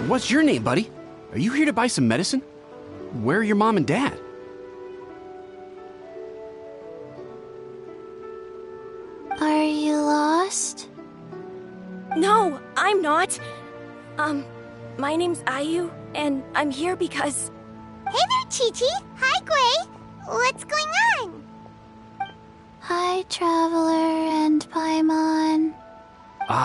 What's your name, buddy? Are you here to buy some medicine? Where are your mom and dad? Are you lost? No, I'm not. My name's Ayu, and I'm here because... Hey there, Chi-Chi. Hi, Gui. What's going on? Hi, Traveler and Paimon.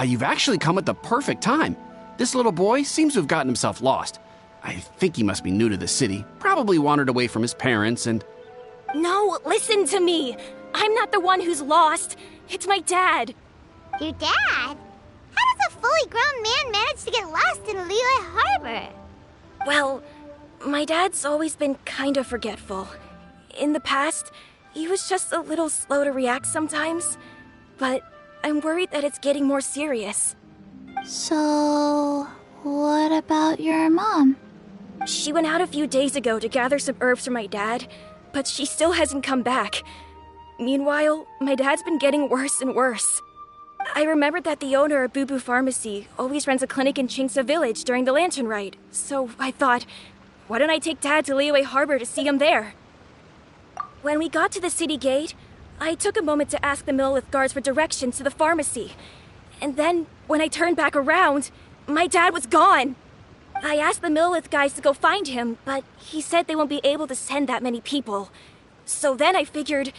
You've actually come at the perfect time. This little boy seems to have gotten himself lost. I think he must be new to the city, probably wandered away from his parents and... No, listen to me. I'm not the one who's lost. It's my dad. Your dad? How does a fully grown man manage to get lost in Liyue Harbor? Well, my dad's always been kind of forgetful. In the past, he was just a little slow to react sometimes. But I'm worried that it's getting more serious. So, what about your mom? She went out a few days ago to gather some herbs for my dad, but she still hasn't come back. Meanwhile, my dad's been getting worse and worse. I remembered that the owner of Boo Boo Pharmacy always runs a clinic in Chingsa Village during the Lantern Ride, so I thought, why don't I take Dad to Liyue Harbor to see him there? When we got to the city gate, I took a moment to ask the Millelith guards for directions to the pharmacy. And then, when I turned back around, my dad was gone. I asked the Millelith guys to go find him, but he said they won't be able to send that many people. So then I figured,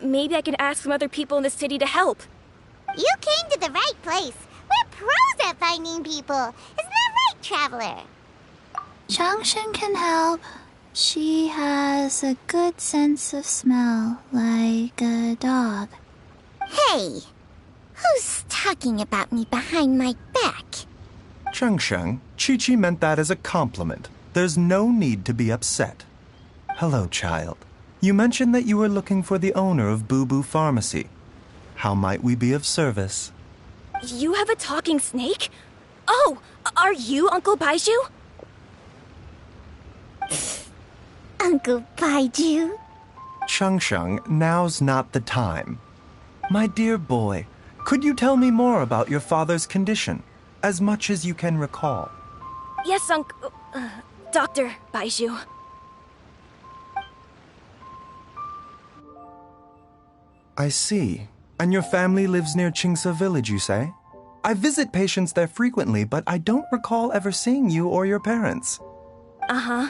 maybe I can ask some other people in the city to help. You came to the right place. We're pros at finding people. Isn't that right, Traveler? Changshen can help. She has a good sense of smell, like a dog. Hey, who's talking about me behind my back? Changsheng, Chi-Chi meant that as a compliment. There's no need to be upset. Hello, child. You mentioned that you were looking for the owner of Boo Boo Pharmacy. How might we be of service? You have a talking snake? Oh, are you Uncle Baiju? Uncle Baiju? Changsheng, now's not the time. My dear boy, could you tell me more about your father's condition, as much as you can recall? Yes, Dr. Baiju. I see. And your family lives near Chingsa Village, you say? I visit patients there frequently, but I don't recall ever seeing you or your parents. Uh-huh.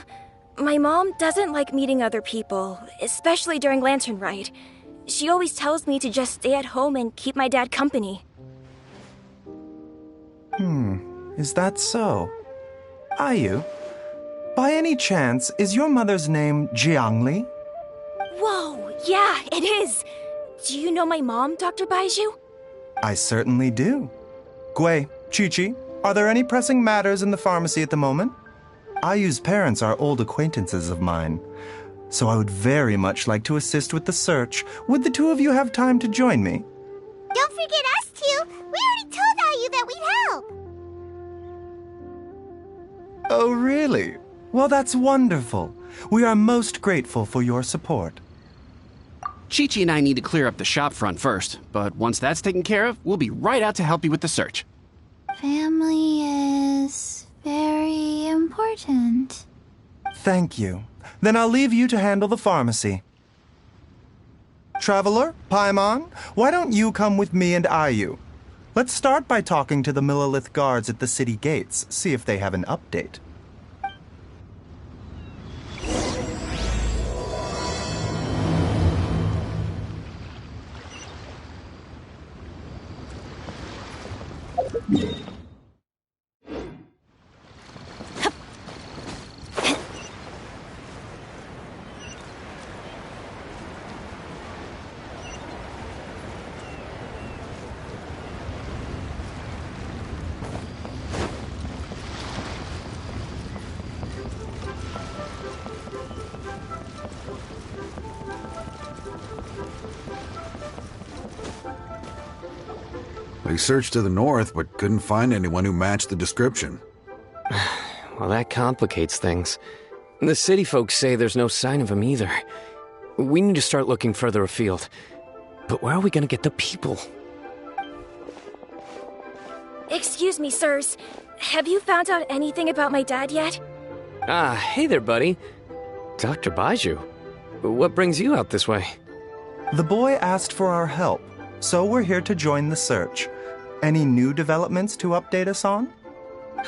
My mom doesn't like meeting other people, especially during Lantern Ride. She always tells me to just stay at home and keep my dad company. Is that so? Ayu, by any chance, is your mother's name Jiangli? Whoa, yeah, it is! Do you know my mom, Dr. Baiju? I certainly do. Gui, Chi-Chi, are there any pressing matters in the pharmacy at the moment? Ayu's parents are old acquaintances of mine, so I would very much like to assist with the search. Would the two of you have time to join me? Don't forget us two. We already told Ayu that we'd help. Oh, really? Well, that's wonderful. We are most grateful for your support. Chi-Chi and I need to clear up the shop front first, but once that's taken care of, we'll be right out to help you with the search. Family is very important. Thank you. Then I'll leave you to handle the pharmacy. Traveler, Paimon, why don't you come with me and Ayu? Let's start by talking to the Millelith guards at the city gates, see if they have an update. searched to the north, but couldn't find anyone who matched the description. Well, that complicates things. The city folks say there's no sign of him either. We need to start looking further afield. But where are we gonna get the people? Excuse me, sirs. Have you found out anything about my dad yet? Ah, hey there, buddy. Dr. Baiju. What brings you out this way? The boy asked for our help, so we're here to join the search. Any new developments to update us on?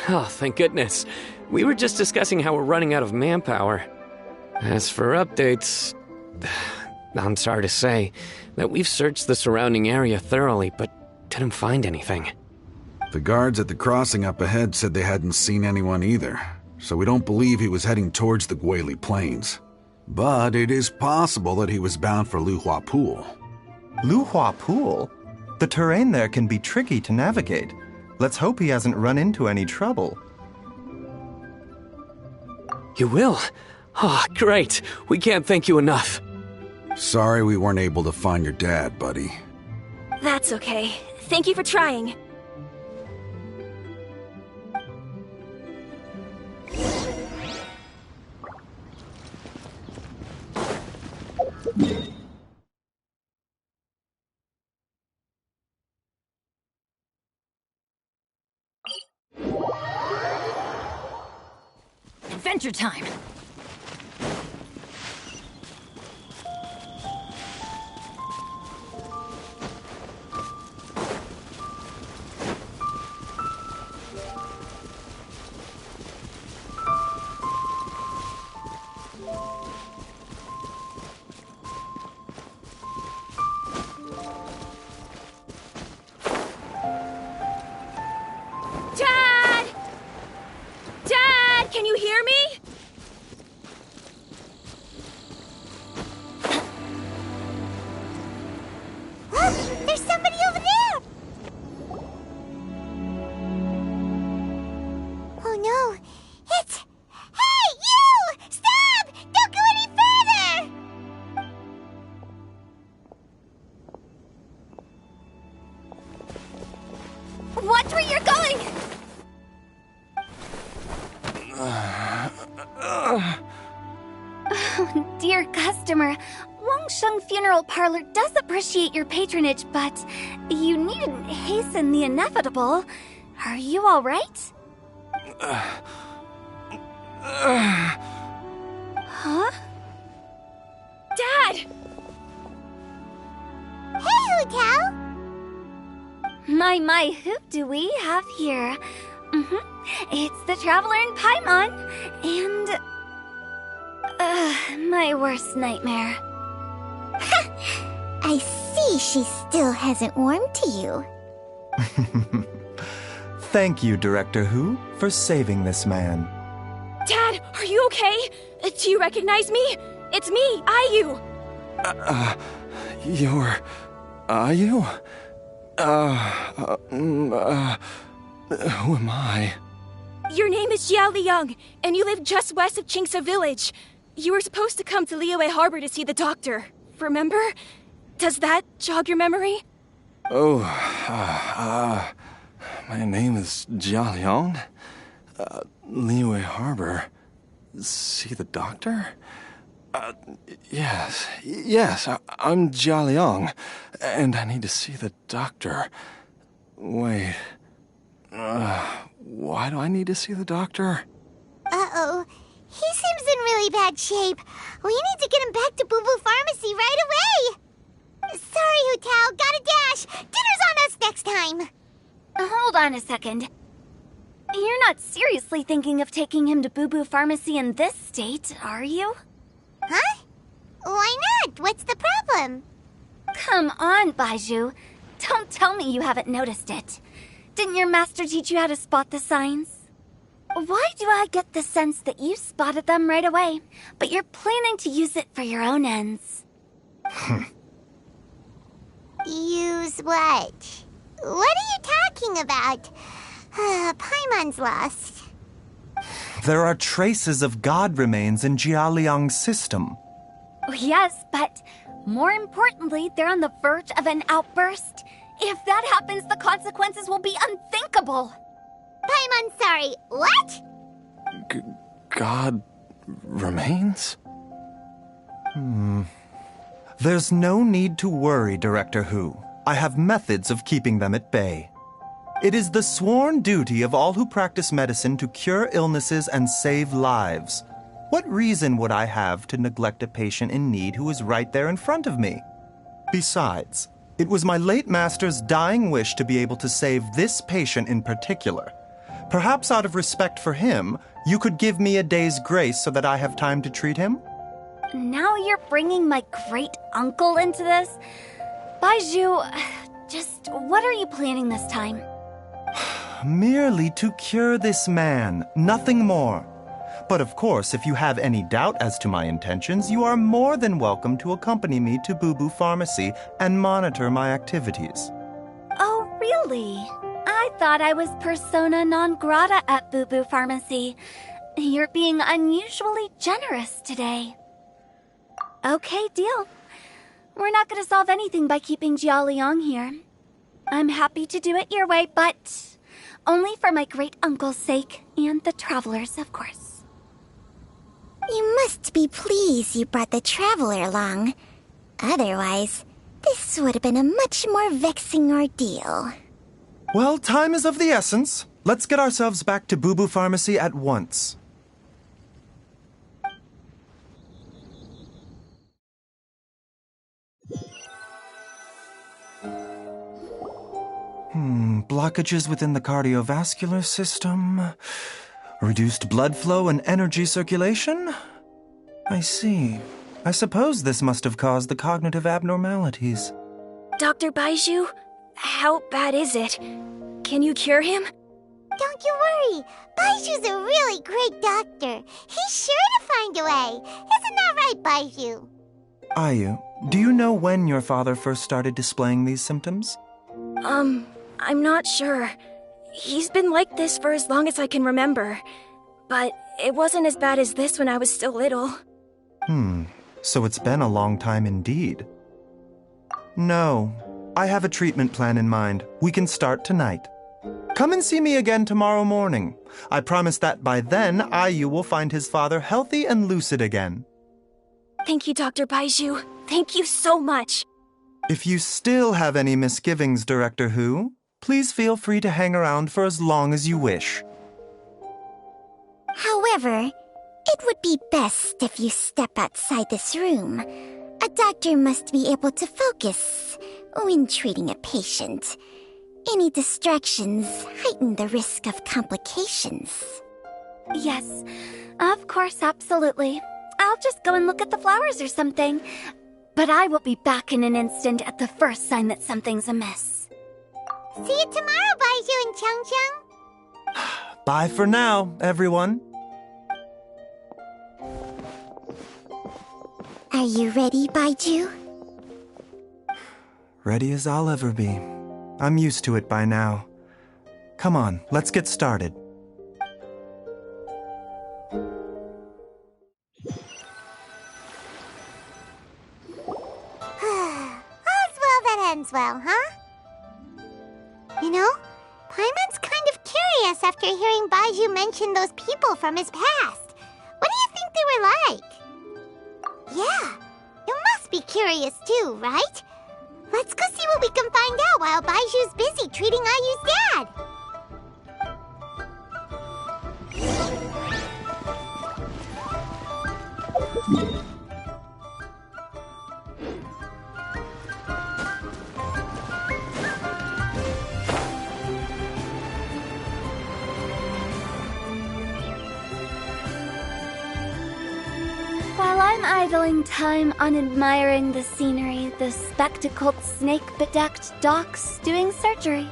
Oh, thank goodness. We were just discussing how we're running out of manpower. As for updates, I'm sorry to say that we've searched the surrounding area thoroughly, but didn't find anything. The guards at the crossing up ahead said they hadn't seen anyone either, so we don't believe he was heading towards the Guili Plains. But it is possible that he was bound for Luhua Pool. Luhua Pool? The terrain there can be tricky to navigate. Let's hope he hasn't run into any trouble. You will? Oh, great. We can't thank you enough. Sorry we weren't able to find your dad, buddy. That's okay. Thank you for trying. Adventure time! Dad! Dad, can you hear me? Look! There's somebody over there! Oh no! It's... Hey, you! Stop! Don't go any further! Watch where you're going! Oh, dear customer, Wangsheng Funeral Parlor does appreciate your patronage, but you needn't hasten the inevitable. Are you all right? Huh? Dad! Hey, Hu Tao! My, who do we have here? It's the Traveler in Paimon, and... my worst nightmare. I see she still hasn't warmed to you. Thank you, Director Hu, for saving this man. Dad, are you okay? Do you recognize me? It's me, Ayu. You're... Ayu? Who am I? Your name is Jia Liang, and you live just west of Qingsa Village. You were supposed to come to Liyue Harbor to see the doctor. Remember? Does that jog your memory? Oh, my name is Jia Liang. Liyue Harbor. See the doctor? Yes, I'm Jia Liang, and I need to see the doctor. Wait, why do I need to see the doctor? Uh-oh. He seems in really bad shape. We need to get him back to Boo Boo Pharmacy right away. Sorry, Hu Tao. Gotta dash. Dinner's on us next time. Hold on a second. You're not seriously thinking of taking him to Boo Boo Pharmacy in this state, are you? Huh? Why not? What's the problem? Come on, Baiju. Don't tell me you haven't noticed it. Didn't your master teach you how to spot the signs? Why do I get the sense that you spotted them right away, but you're planning to use it for your own ends? Use what? What are you talking about? Paimon's lost. There are traces of god remains in Jia Liang's system. Yes, but more importantly, they're on the verge of an outburst, If that happens, the consequences will be unthinkable. Paimon, sorry, what? God remains? There's no need to worry, Director Hu. I have methods of keeping them at bay. It is the sworn duty of all who practice medicine to cure illnesses and save lives. What reason would I have to neglect a patient in need who is right there in front of me? Besides, it was my late master's dying wish to be able to save this patient in particular. Perhaps out of respect for him, you could give me a day's grace so that I have time to treat him? Now you're bringing my great-uncle into this? Baizhu, just what are you planning this time? Merely to cure this man, nothing more. But of course, if you have any doubt as to my intentions, you are more than welcome to accompany me to Boo Boo Pharmacy and monitor my activities. Oh, really? I thought I was persona non grata at Boo Boo Pharmacy. You're being unusually generous today. Okay, deal. We're not going to solve anything by keeping Jialiang here. I'm happy to do it your way, but only for my great-uncle's sake and the travelers, of course. You must be pleased you brought the traveler along. Otherwise, this would have been a much more vexing ordeal. Well, time is of the essence. Let's get ourselves back to Boo Boo Pharmacy at once. Blockages within the cardiovascular system, reduced blood flow and energy circulation? I see. I suppose this must have caused the cognitive abnormalities. Dr. Baizhu, how bad is it? Can you cure him? Don't you worry. Baiju's a really great doctor. He's sure to find a way. Isn't that right, Baizhu? Ayu, do you know when your father first started displaying these symptoms? I'm not sure. He's been like this for as long as I can remember. But it wasn't as bad as this when I was still little. So it's been a long time indeed. No, I have a treatment plan in mind. We can start tonight. Come and see me again tomorrow morning. I promise that by then, Ayu will find his father healthy and lucid again. Thank you, Dr. Baizhu. Thank you so much. If you still have any misgivings, Director Hu, please feel free to hang around for as long as you wish. However, it would be best if you step outside this room. A doctor must be able to focus when treating a patient. Any distractions heighten the risk of complications. Yes, of course, absolutely. I'll just go and look at the flowers or something. But I will be back in an instant at the first sign that something's amiss. See you tomorrow, Baizhu and Chang. Bye for now, everyone. Are you ready, Baizhu? Ready as I'll ever be. I'm used to it by now. Come on, let's get started. All's well that ends well, huh? You know, Paimon's kind of curious after hearing Baizhu mention those people from his past. What do you think they were like? Yeah, you must be curious too, right? Let's go see what we can find out while Baiju's busy treating Ayu's dad. While I'm idling time on admiring the scenery, the spectacled snake-bedecked docs doing surgery.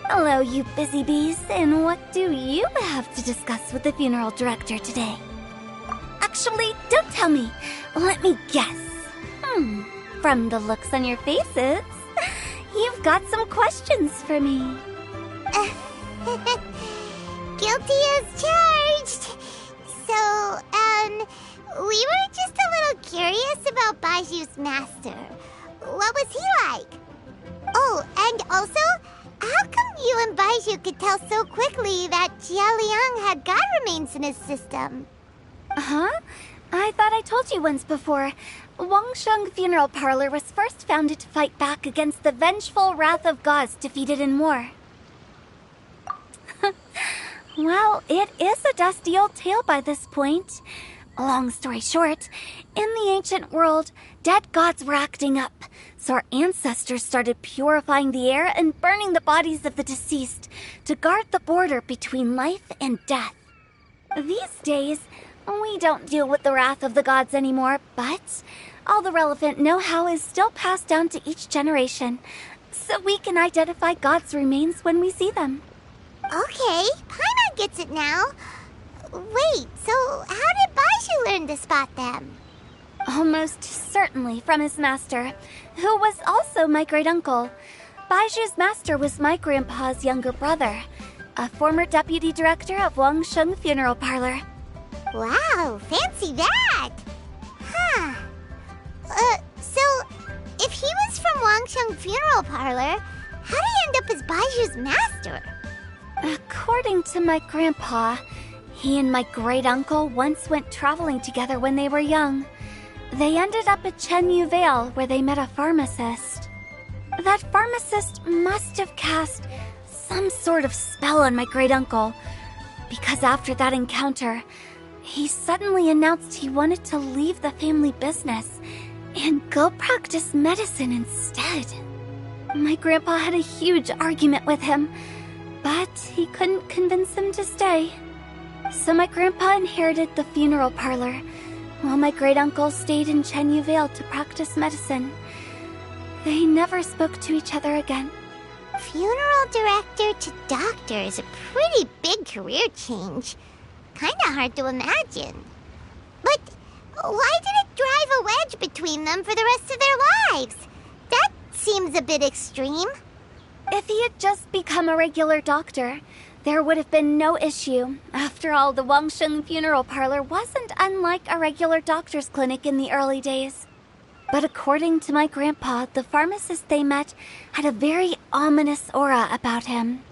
Hello, you busy bees, and what do you have to discuss with the funeral director today? Actually, don't tell me. Let me guess. From the looks on your faces, you've got some questions for me. Guilty as charged. So, we were just a little curious about Baiju's master. What was he like? Oh, Oh, and also, how come you and Baizhu could tell so quickly that Jialiang had god remains in his system? Huh? I thought I told you once before. Wangsheng Funeral Parlor was first founded to fight back against the vengeful wrath of gods defeated in war. Well, it is a dusty old tale by this point. Long story short, in the ancient world, dead gods were acting up, so our ancestors started purifying the air and burning the bodies of the deceased to guard the border between life and death. These days, we don't deal with the wrath of the gods anymore, but all the relevant know-how is still passed down to each generation, so we can identify gods' remains when we see them. Okay, Paimon gets it now. Wait, so how did Baizhu learn to spot them? Almost certainly from his master, who was also my great-uncle. Baizhu's master was my grandpa's younger brother, a former deputy director of Wangsheng Funeral Parlor. Wow, fancy that! Huh. So, if he was from Wangsheng Funeral Parlor, how did he end up as Baizhu's master? According to my grandpa, he and my great-uncle once went traveling together when they were young. They ended up at Chenyu Vale, where they met a pharmacist. That pharmacist must have cast some sort of spell on my great-uncle, because after that encounter, he suddenly announced he wanted to leave the family business and go practice medicine instead. My grandpa had a huge argument with him, but he couldn't convince him to stay. So my grandpa inherited the funeral parlor, while my great-uncle stayed in Chenyu Vale to practice medicine. They never spoke to each other again. Funeral director to doctor is a pretty big career change. Kinda hard to imagine. But why did it drive a wedge between them for the rest of their lives? That seems a bit extreme. If he had just become a regular doctor, there would have been no issue. After all, the Wangsheng Funeral Parlor wasn't unlike a regular doctor's clinic in the early days. But according to my grandpa, the pharmacist they met had a very ominous aura about him.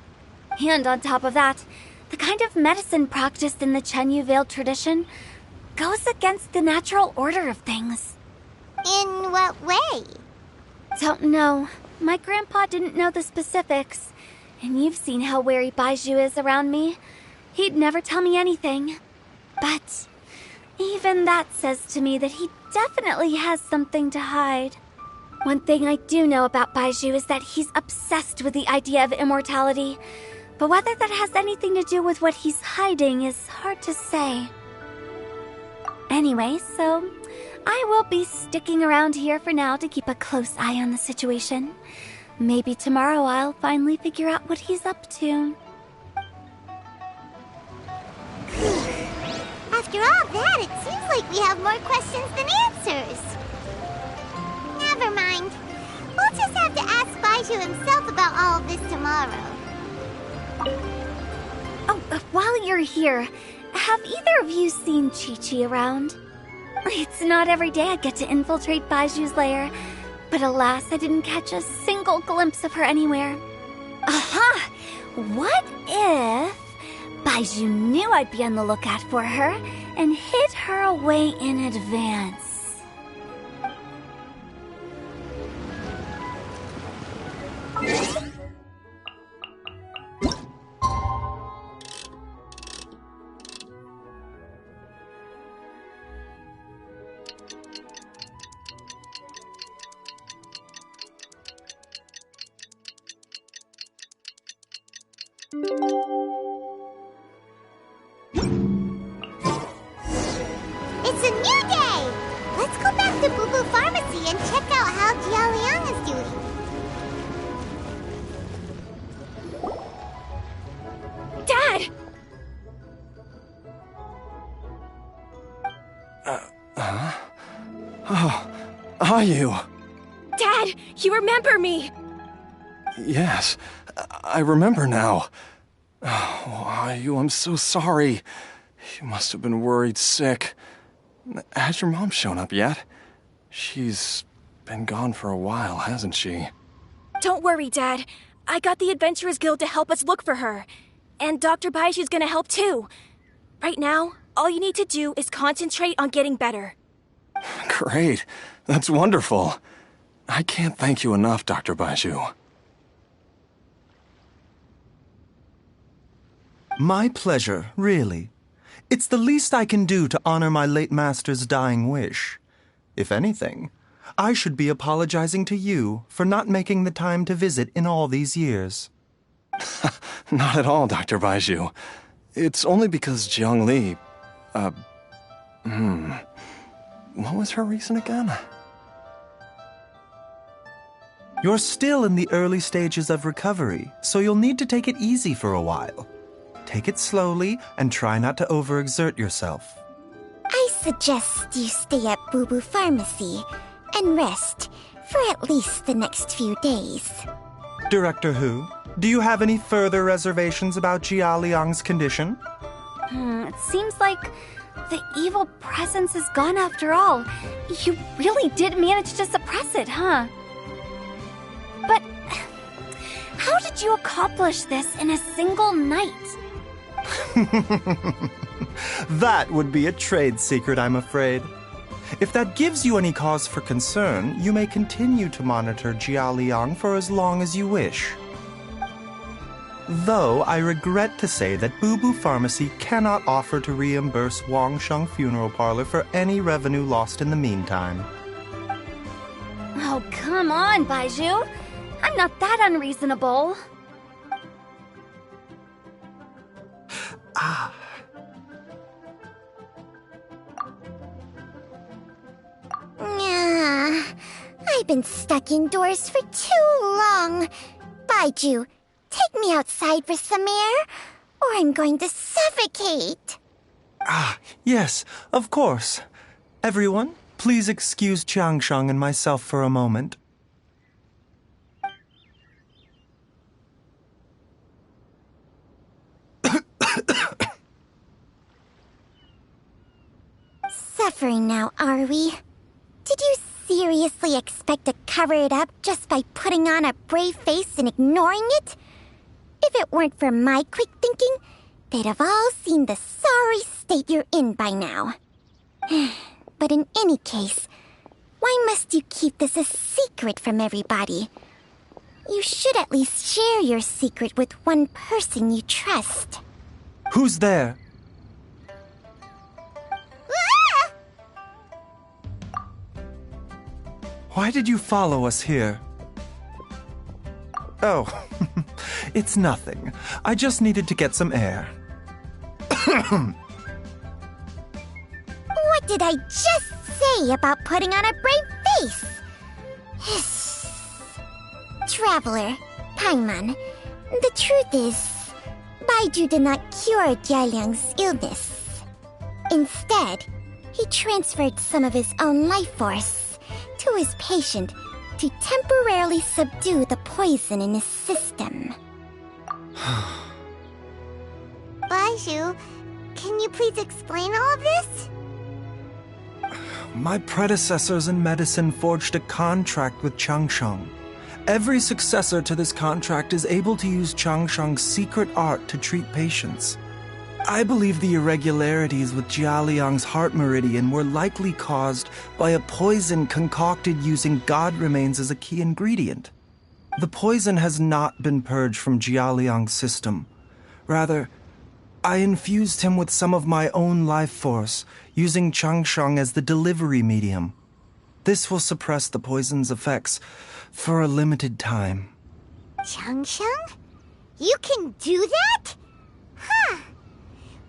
And on top of that, the kind of medicine practiced in the Chenyu Vale tradition goes against the natural order of things. In what way? Don't know. My grandpa didn't know the specifics. And you've seen how wary Baizhu is around me. He'd never tell me anything. But even that says to me that he definitely has something to hide. One thing I do know about Baizhu is that he's obsessed with the idea of immortality. But whether that has anything to do with what he's hiding is hard to say. Anyway, so I will be sticking around here for now to keep a close eye on the situation. Maybe tomorrow I'll finally figure out what he's up to. After all that, it seems like we have more questions than answers. Never mind. We'll just have to ask Baizhu himself about all of this tomorrow. Oh, while you're here, have either of you seen Chi-Chi around? It's not every day I get to infiltrate Baiju's lair, but alas, I didn't catch a single glimpse of her anywhere. Aha! What if Baizhu knew I'd be on the lookout for her and hid her away in advance? It's a new day! Let's go back to Boo Boo Pharmacy and check out how Jialiang is doing. Dad! Oh, are you? Dad, you remember me! Yes, I remember now. Oh, are you? I'm so sorry. You must have been worried sick. Has your mom shown up yet? She's been gone for a while, hasn't she? Don't worry, Dad. I got the Adventurers Guild to help us look for her. And Dr. Baiju's gonna help too. Right now, all you need to do is concentrate on getting better. Great. That's wonderful. I can't thank you enough, Dr. Baiju. My pleasure, really. It's the least I can do to honor my late master's dying wish. If anything, I should be apologizing to you for not making the time to visit in all these years. Not at all, Dr. Baiju. It's only because Jiang Li... What was her reason again? You're still in the early stages of recovery, so you'll need to take it easy for a while. Take it slowly and try not to overexert yourself. I suggest you stay at Boo Boo Pharmacy and rest for at least the next few days. Director Hu, do you have any further reservations about Jia Liang's condition? It seems like the evil presence is gone after all. You really did manage to suppress it, huh? But how did you accomplish this in a single night? That would be a trade secret, I'm afraid. If that gives you any cause for concern, you may continue to monitor Jia Liang for as long as you wish. Though I regret to say that Boo Boo Pharmacy cannot offer to reimburse Wang Sheng Funeral Parlor for any revenue lost in the meantime. Oh, come on, Baiju. I'm not that unreasonable. I've been stuck indoors for too long. Baiju, take me outside for some air, or I'm going to suffocate. Yes, of course. Everyone, please excuse Changsheng and myself for a moment. Suffering now, are we? Did you seriously expect to cover it up just by putting on a brave face and ignoring it? If it weren't for my quick thinking, they'd have all seen the sorry state you're in by now. But in any case, why must you keep this a secret from everybody? You should at least share your secret with one person you trust. Who's there? Why did you follow us here? Oh, it's nothing. I just needed to get some air. What did I just say about putting on a brave face? Traveler, Paimon, the truth is, Baiju did not cure Jialiang's illness. Instead, he transferred some of his own life force to his patient to temporarily subdue the poison in his system. Baiju, can you please explain all of this? My predecessors in medicine forged a contract with Changsheng. Every successor to this contract is able to use Changsheng's secret art to treat patients. I believe the irregularities with Jia Liang's heart meridian were likely caused by a poison concocted using god remains as a key ingredient. The poison has not been purged from Jia Liang's system. Rather, I infused him with some of my own life force, using Changsheng as the delivery medium. This will suppress the poison's effects for a limited time. Changsheng? You can do that? Huh.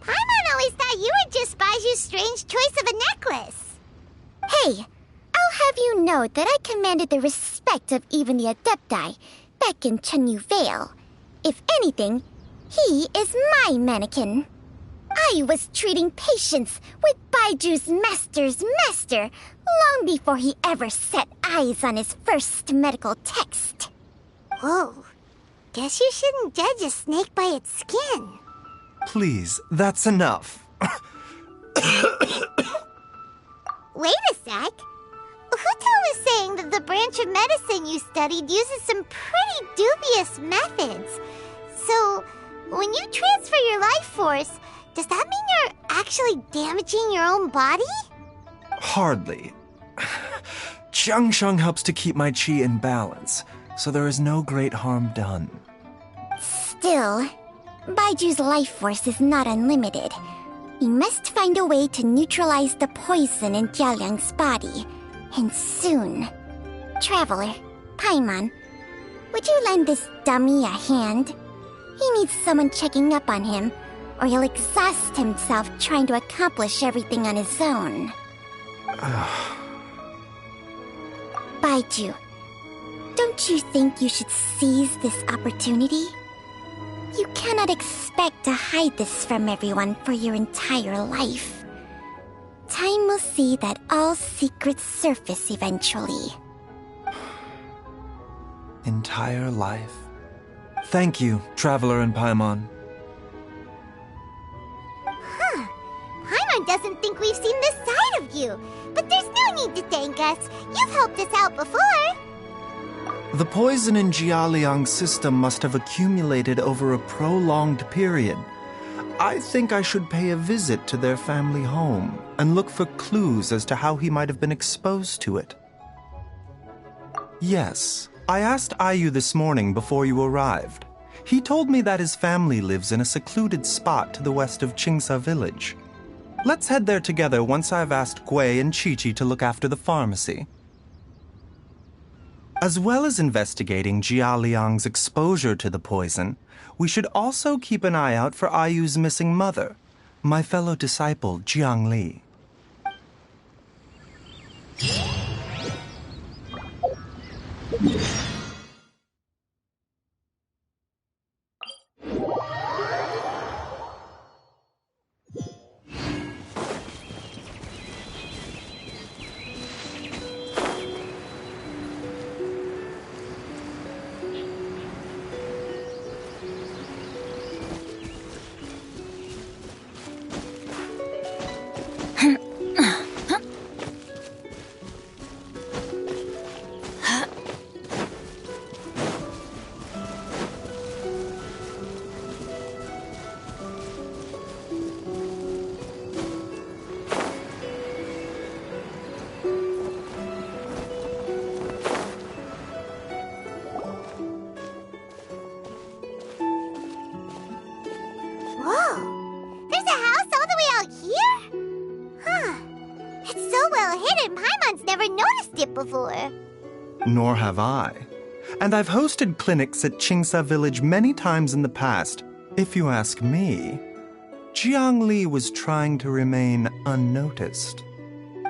Paimon always thought you were just Baiju's strange choice of a necklace. Hey, I'll have you know that I commanded the respect of even the Adepti back in Chenyu Vale. If anything, he is my mannequin. I was treating patients with Baiju's master's master long before he ever set eyes on his first medical text. Whoa, guess you shouldn't judge a snake by its skin. Please, that's enough. Wait a sec. Who told was saying that the branch of medicine you studied uses some pretty dubious methods. So, when you transfer your life force, does that mean you're actually damaging your own body? Hardly. Jiangsheng helps to keep my chi in balance, so there is no great harm done. Still, Baiju's life force is not unlimited. We must find a way to neutralize the poison in Jialiang's body, and soon. Traveler, Paimon, would you lend this dummy a hand? He needs someone checking up on him, or he'll exhaust himself trying to accomplish everything on his own. Baiju, don't you think you should seize this opportunity? You cannot expect to hide this from everyone for your entire life. Time will see that all secrets surface eventually. Entire life. Thank you, Traveler and Paimon. Paimon doesn't think we've seen this side of you. But there's no need to thank us. You've helped us out before. The poison in Jialiang's system must have accumulated over a prolonged period. I think I should pay a visit to their family home and look for clues as to how he might have been exposed to it. Yes, I asked Ayu this morning before you arrived. He told me that his family lives in a secluded spot to the west of Qingsa village. Let's head there together once I've asked Gui and Chi-Chi to look after the pharmacy. As well as investigating Jialiang's exposure to the poison, we should also keep an eye out for Ayu's missing mother, my fellow disciple Jiang Li. Before. Nor have I. And I've hosted clinics at Qingsa village many times in the past. If you ask me, Jiang Li was trying to remain unnoticed.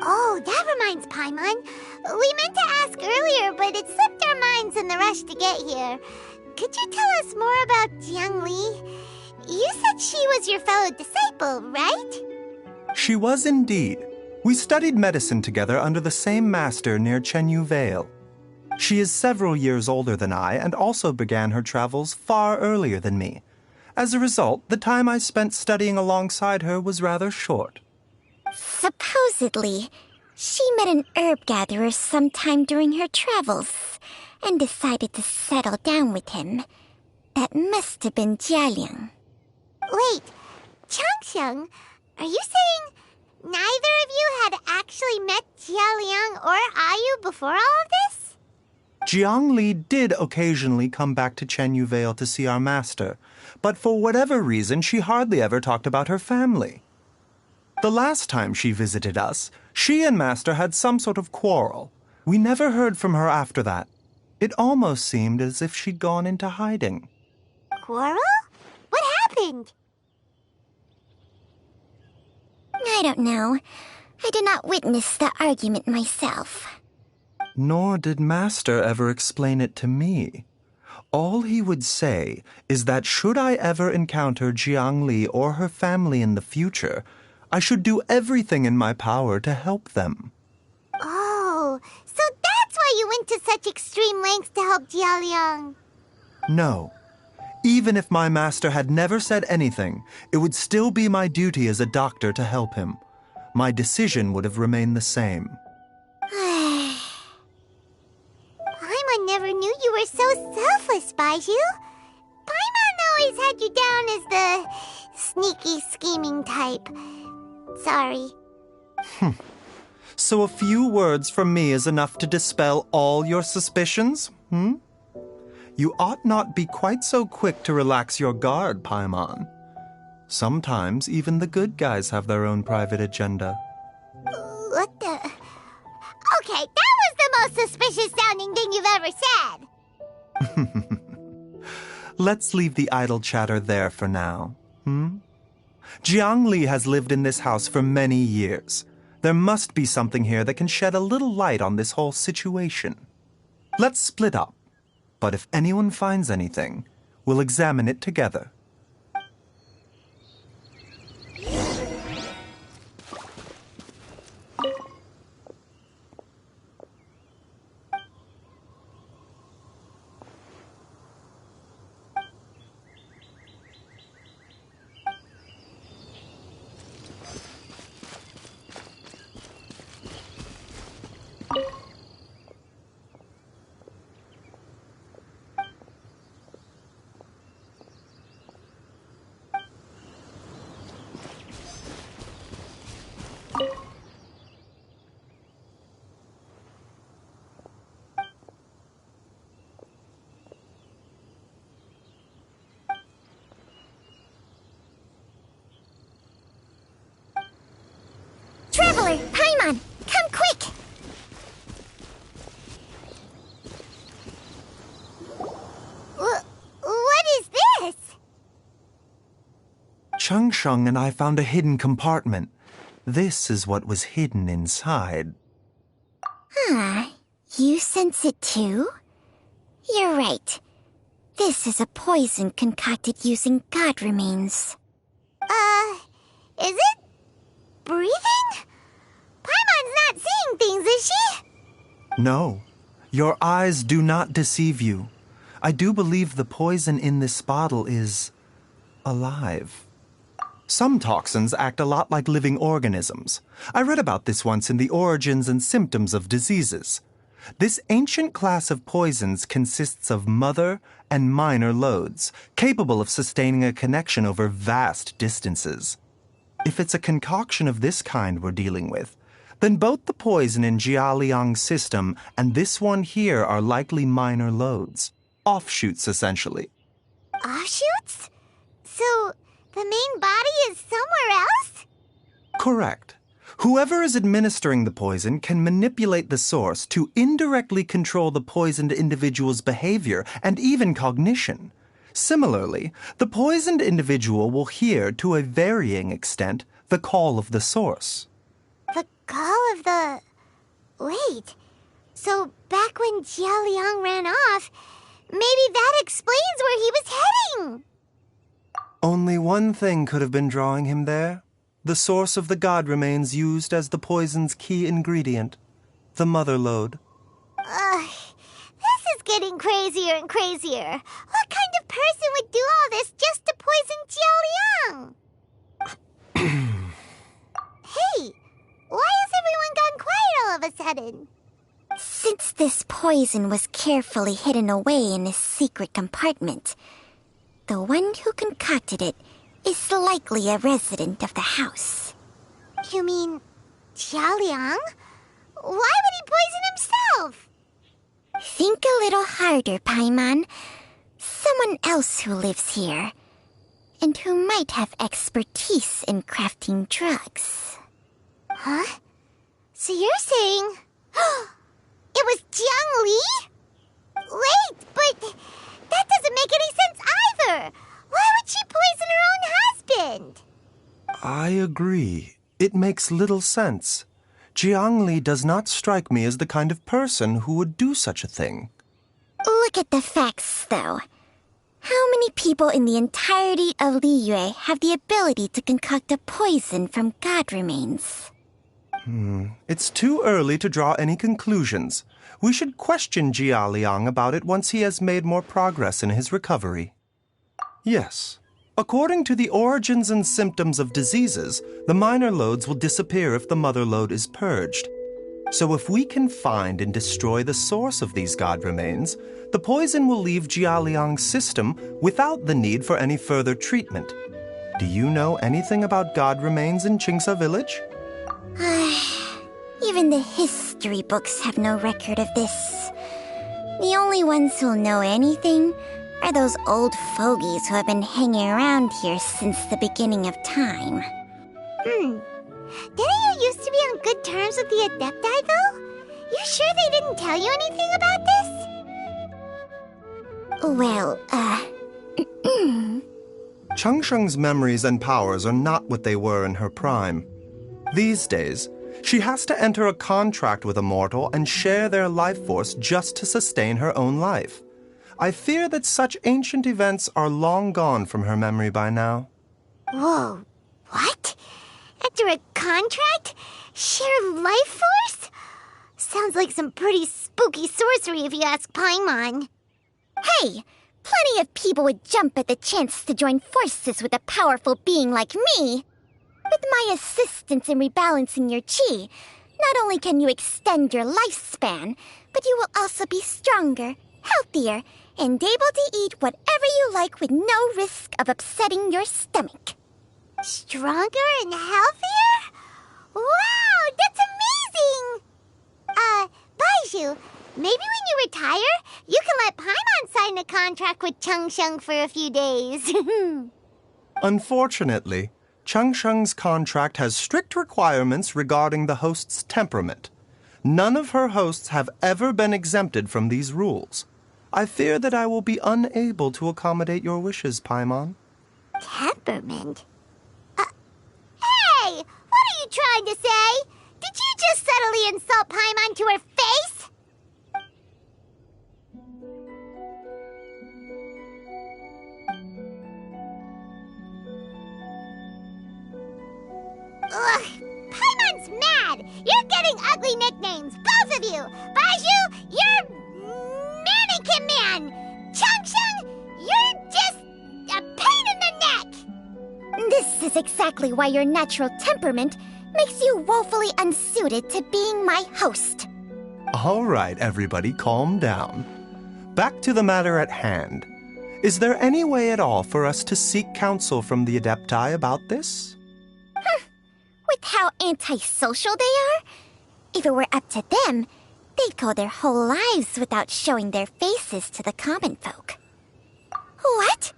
Oh, that reminds Paimon. We meant to ask earlier, but it slipped our minds in the rush to get here. Could you tell us more about Jiang Li? You said she was your fellow disciple, right? She was indeed. We studied medicine together under the same master near Chenyu Vale. She is several years older than I and also began her travels far earlier than me. As a result, the time I spent studying alongside her was rather short. Supposedly, she met an herb gatherer sometime during her travels and decided to settle down with him. That must have been Jialiang. Wait, Changsheng, are you saying neither of you had actually met Jialiang or Ayu before all of this? Jiang Li did occasionally come back to Chenyu Vale to see our master, but for whatever reason, she hardly ever talked about her family. The last time she visited us, she and master had some sort of quarrel. We never heard from her after that. It almost seemed as if she'd gone into hiding. Quarrel? What happened? I don't know. I did not witness the argument myself. Nor did Master ever explain it to me. All he would say is that should I ever encounter Jiang Li or her family in the future, I should do everything in my power to help them. Oh, so that's why you went to such extreme lengths to help Jialiang. No. Even if my master had never said anything, it would still be my duty as a doctor to help him. My decision would have remained the same. ruthless, Baiju. Paimon always had you down as the sneaky, scheming type. Sorry. So a few words from me is enough to dispel all your suspicions, You ought not be quite so quick to relax your guard, Paimon. Sometimes even the good guys have their own private agenda. What the... Okay, that was the most suspicious-sounding thing you've ever said. Let's leave the idle chatter there for now, Jiang Li has lived in this house for many years. There must be something here that can shed a little light on this whole situation. Let's split up, but if anyone finds anything, we'll examine it together. Traveler, Paimon, come quick! What is this? Chung Sheng and I found a hidden compartment. This is what was hidden inside. You sense it too? You're right. This is a poison concocted using god remains. Is it breathing? Paimon's not seeing things, is she? No, your eyes do not deceive you. I do believe the poison in this bottle is alive. Some toxins act a lot like living organisms. I read about this once in the Origins and Symptoms of Diseases. This ancient class of poisons consists of mother and minor loads, capable of sustaining a connection over vast distances. If it's a concoction of this kind we're dealing with, then both the poison in Jialiang's system and this one here are likely minor loads. Offshoots, essentially. Offshoots? So, the main body is somewhere else? Correct. Whoever is administering the poison can manipulate the source to indirectly control the poisoned individual's behavior and even cognition. Similarly, the poisoned individual will hear, to a varying extent, the call of the source. The call of the... Wait. So, back when Jialiang ran off, maybe that explains where he was heading! Only one thing could have been drawing him there. The source of the god remains used as the poison's key ingredient, the mother lode. This is getting crazier and crazier. What kind of person would do all this just to poison Jialiang? Hey, why has everyone gone quiet all of a sudden? Since this poison was carefully hidden away in a secret compartment, the one who concocted it is likely a resident of the house. You mean Jialiang? Why would he poison himself? Think a little harder, Paimon. Someone else who lives here, and who might have expertise in crafting drugs. Huh? So you're saying... it was Jiang Li? Wait, but that doesn't make any sense either. Why would she poison her own husband? I agree. It makes little sense. Jiang Li does not strike me as the kind of person who would do such a thing. Look at the facts, though. How many people in the entirety of Liyue have the ability to concoct a poison from god remains? It's too early to draw any conclusions. We should question Jia Liang about it once he has made more progress in his recovery. Yes. According to the Origins and Symptoms of Diseases, the minor loads will disappear if the mother load is purged. So if we can find and destroy the source of these god remains, the poison will leave Jialiang's system without the need for any further treatment. Do you know anything about god remains in Qingce Village? Even the history books have no record of this. The only ones who'll know anything are those old fogies who have been hanging around here since the beginning of time. Didn't you used to be on good terms with the Adepti, though? You sure they didn't tell you anything about this? Well, Changsheng's memories and powers are not what they were in her prime. These days, she has to enter a contract with a mortal and share their life force just to sustain her own life. I fear that such ancient events are long gone from her memory by now. Whoa, what? Enter a contract? Share life force? Sounds like some pretty spooky sorcery if you ask Paimon. hey, plenty of people would jump at the chance to join forces with a powerful being like me. With my assistance in rebalancing your chi, not only can you extend your lifespan, but you will also be stronger, healthier, and able to eat whatever you like with no risk of upsetting your stomach. Stronger and healthier? Wow, that's amazing! Baizhu, maybe when you retire, you can let Paimon sign a contract with Changsheng for a few days. Unfortunately, Changsheng's contract has strict requirements regarding the host's temperament. None of her hosts have ever been exempted from these rules. I fear that I will be unable to accommodate your wishes, Paimon. Temperament? Hey! What are you trying to say? Did you just subtly insult Paimon to her face? Ugh! Paimon's mad! You're getting ugly nicknames, both of you! Baizhu, you're Mannequin Man! Changsheng, you're just a pain in the neck! This is exactly why your natural temperament makes you woefully unsuited to being my host. All right, everybody, calm down. Back to the matter at hand. Is there any way at all for us to seek counsel from the Adepti about this? With how antisocial they are, if it were up to them, they'd go their whole lives without showing their faces to the common folk. What?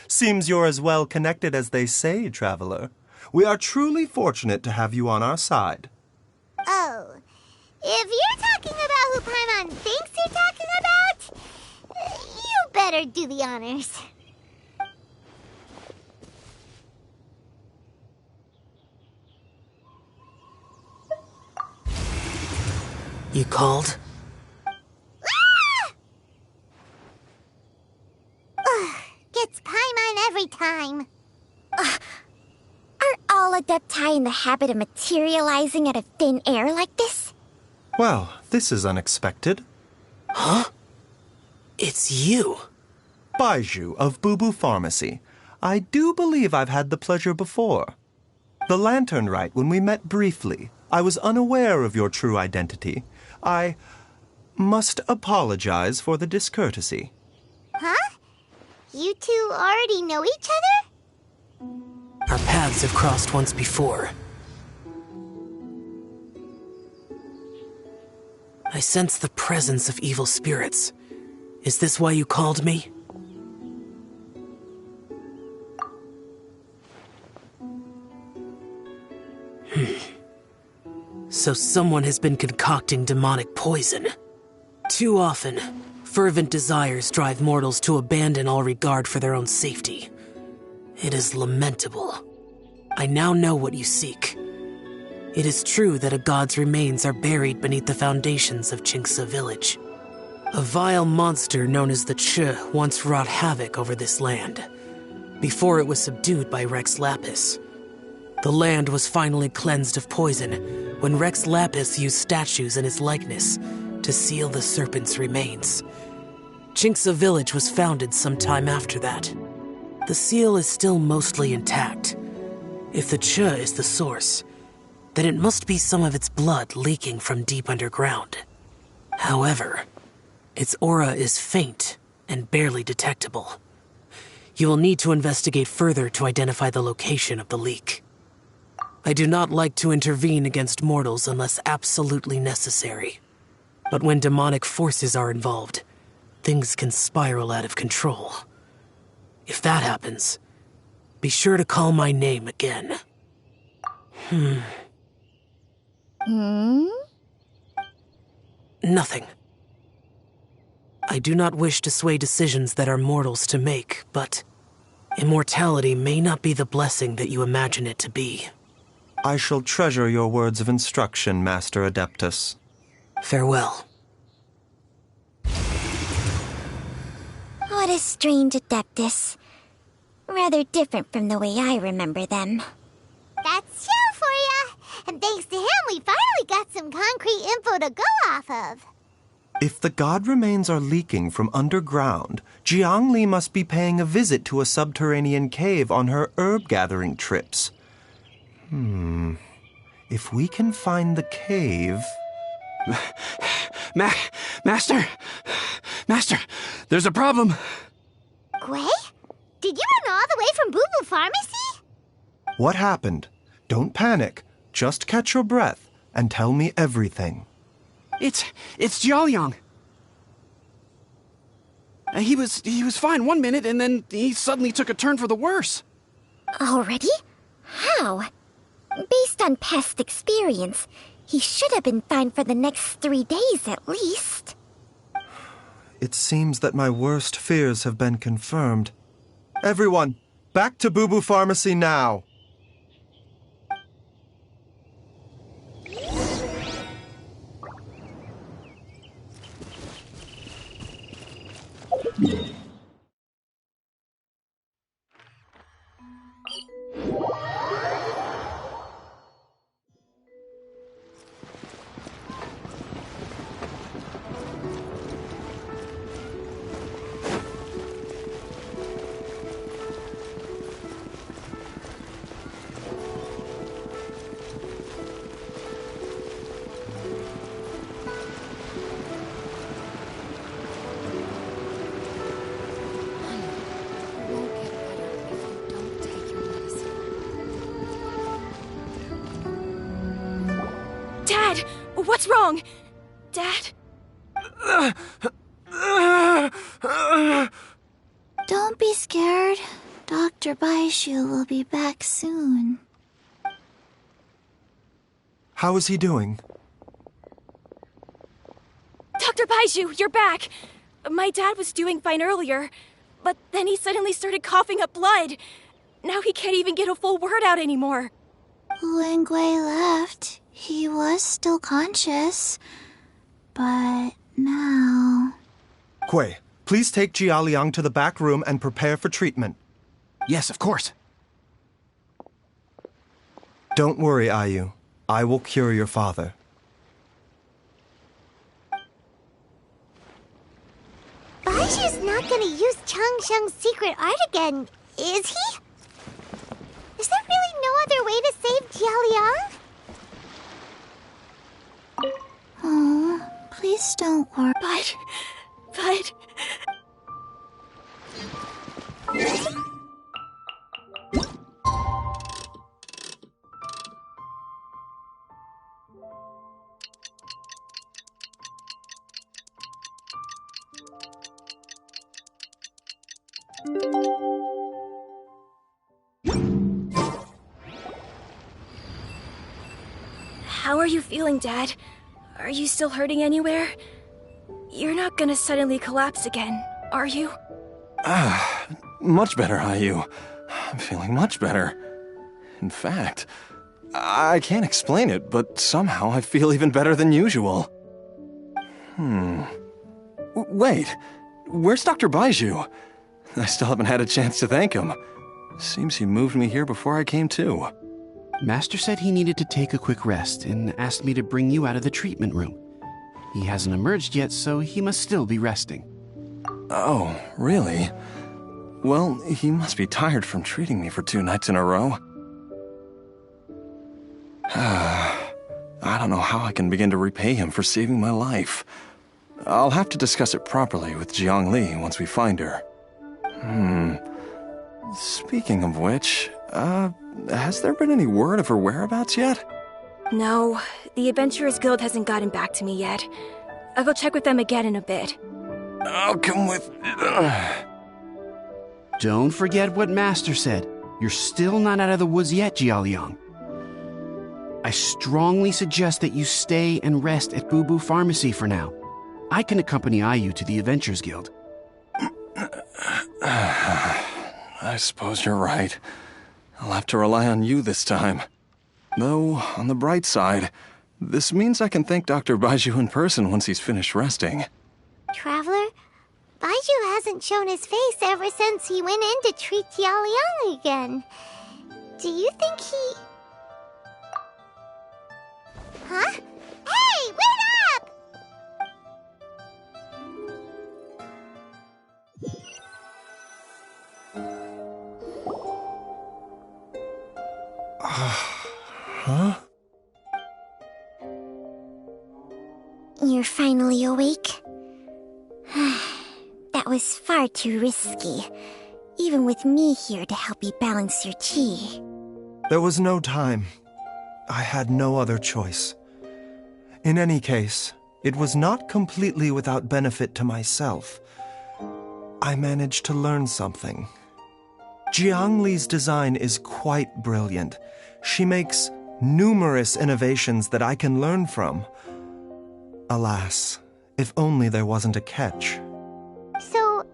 Seems you're as well connected as they say, traveler. We are truly fortunate to have you on our side. Oh, if you're talking about who Paimon thinks you're talking about, you better do the honors. You called? Gets Paimon every time. Are all Adepti in the habit of materializing out of thin air like this? Well, this is unexpected. Huh? It's you. Baizhu of Boo Pharmacy. I do believe I've had the pleasure before. The Lantern Rite, when we met briefly, I was unaware of your true identity. I must apologize for the discourtesy. Huh? You two already know each other? Our paths have crossed once before. I sense the presence of evil spirits. Is this why you called me? So someone has been concocting demonic poison. Too often, fervent desires drive mortals to abandon all regard for their own safety. It is lamentable. I now know what you seek. It is true that a god's remains are buried beneath the foundations of Qingce Village. A vile monster known as the Che once wrought havoc over this land, before it was subdued by Rex Lapis. The land was finally cleansed of poison when Rex Lapis used statues in his likeness to seal the serpent's remains. Qingce Village was founded some time after that. The seal is still mostly intact. If the Che is the source, that it must be some of its blood leaking from deep underground. However, its aura is faint and barely detectable. You will need to investigate further to identify the location of the leak. I do not like to intervene against mortals unless absolutely necessary. But when demonic forces are involved, things can spiral out of control. If that happens, be sure to call my name again. Nothing. I do not wish to sway decisions that are mortals to make, but immortality may not be the blessing that you imagine it to be. I shall treasure your words of instruction, Master Adeptus. Farewell. What a strange Adeptus. Rather different from the way I remember them. That's Shell for ya! And thanks to him, we finally got some concrete info to go off of. If the god remains are leaking from underground, Jiangli must be paying a visit to a subterranean cave on her herb-gathering trips. If we can find the cave... Master, there's a problem. Gwei? Did you run all the way from Boo Boo Pharmacy? What happened? Don't panic. Just catch your breath and tell me everything. It's Jiaoliang. He was fine one minute, and then he suddenly took a turn for the worse. Already? How? Based on past experience, he should have been fine for the next 3 days at least. It seems that my worst fears have been confirmed. Everyone, back to Boo Boo Pharmacy now! Dad! What's wrong? Dad? Don't be scared. Dr. Baishu will be back soon. How is he doing? Dr. Baishu, you're back! My dad was doing fine earlier, but then he suddenly started coughing up blood. Now he can't even get a full word out anymore. When Gwei left, he was still conscious. But now... Gwei, please take Jiaoliang to the back room and prepare for treatment. Yes, of course. Don't worry, Ayu. I will cure your father. Baishu's not gonna use Changsheng's secret art again, is he? Is there really no other way to save Jiaoliang? Oh, please don't worry. But... How are you feeling, Dad? Are you still hurting anywhere? You're not gonna suddenly collapse again, are you? Much better, Ayu. I'm feeling much better. In fact, I can't explain it, but somehow I feel even better than usual. Wait, where's Dr. Baishu? I still haven't had a chance to thank him. Seems he moved me here before I came to. Master said he needed to take a quick rest and asked me to bring you out of the treatment room. He hasn't emerged yet, so he must still be resting. Oh, really? Well, he must be tired from treating me for 2 nights in a row. I don't know how I can begin to repay him for saving my life. I'll have to discuss it properly with Jiangli once we find her. Speaking of which, has there been any word of her whereabouts yet? No, the Adventurers Guild hasn't gotten back to me yet. I'll go check with them again in a bit. I'll come with... Don't forget what Master said. You're still not out of the woods yet, Jialiang. I strongly suggest that you stay and rest at Boo Boo Pharmacy for now. I can accompany Ayu to the Adventurers Guild. I suppose you're right. I'll have to rely on you this time. Though, on the bright side, this means I can thank Dr. Baiju in person once he's finished resting. Traveler, Baiju hasn't shown his face ever since he went in to treat Jialiang again. Do you think he... Huh? Hey, wait up! Huh? You're finally awake? That was far too risky, even with me here to help you balance your chi. There was no time. I had no other choice. In any case, it was not completely without benefit to myself. I managed to learn something. Jiangli's design is quite brilliant. She makes numerous innovations that I can learn from. Alas, if only there wasn't a catch. So,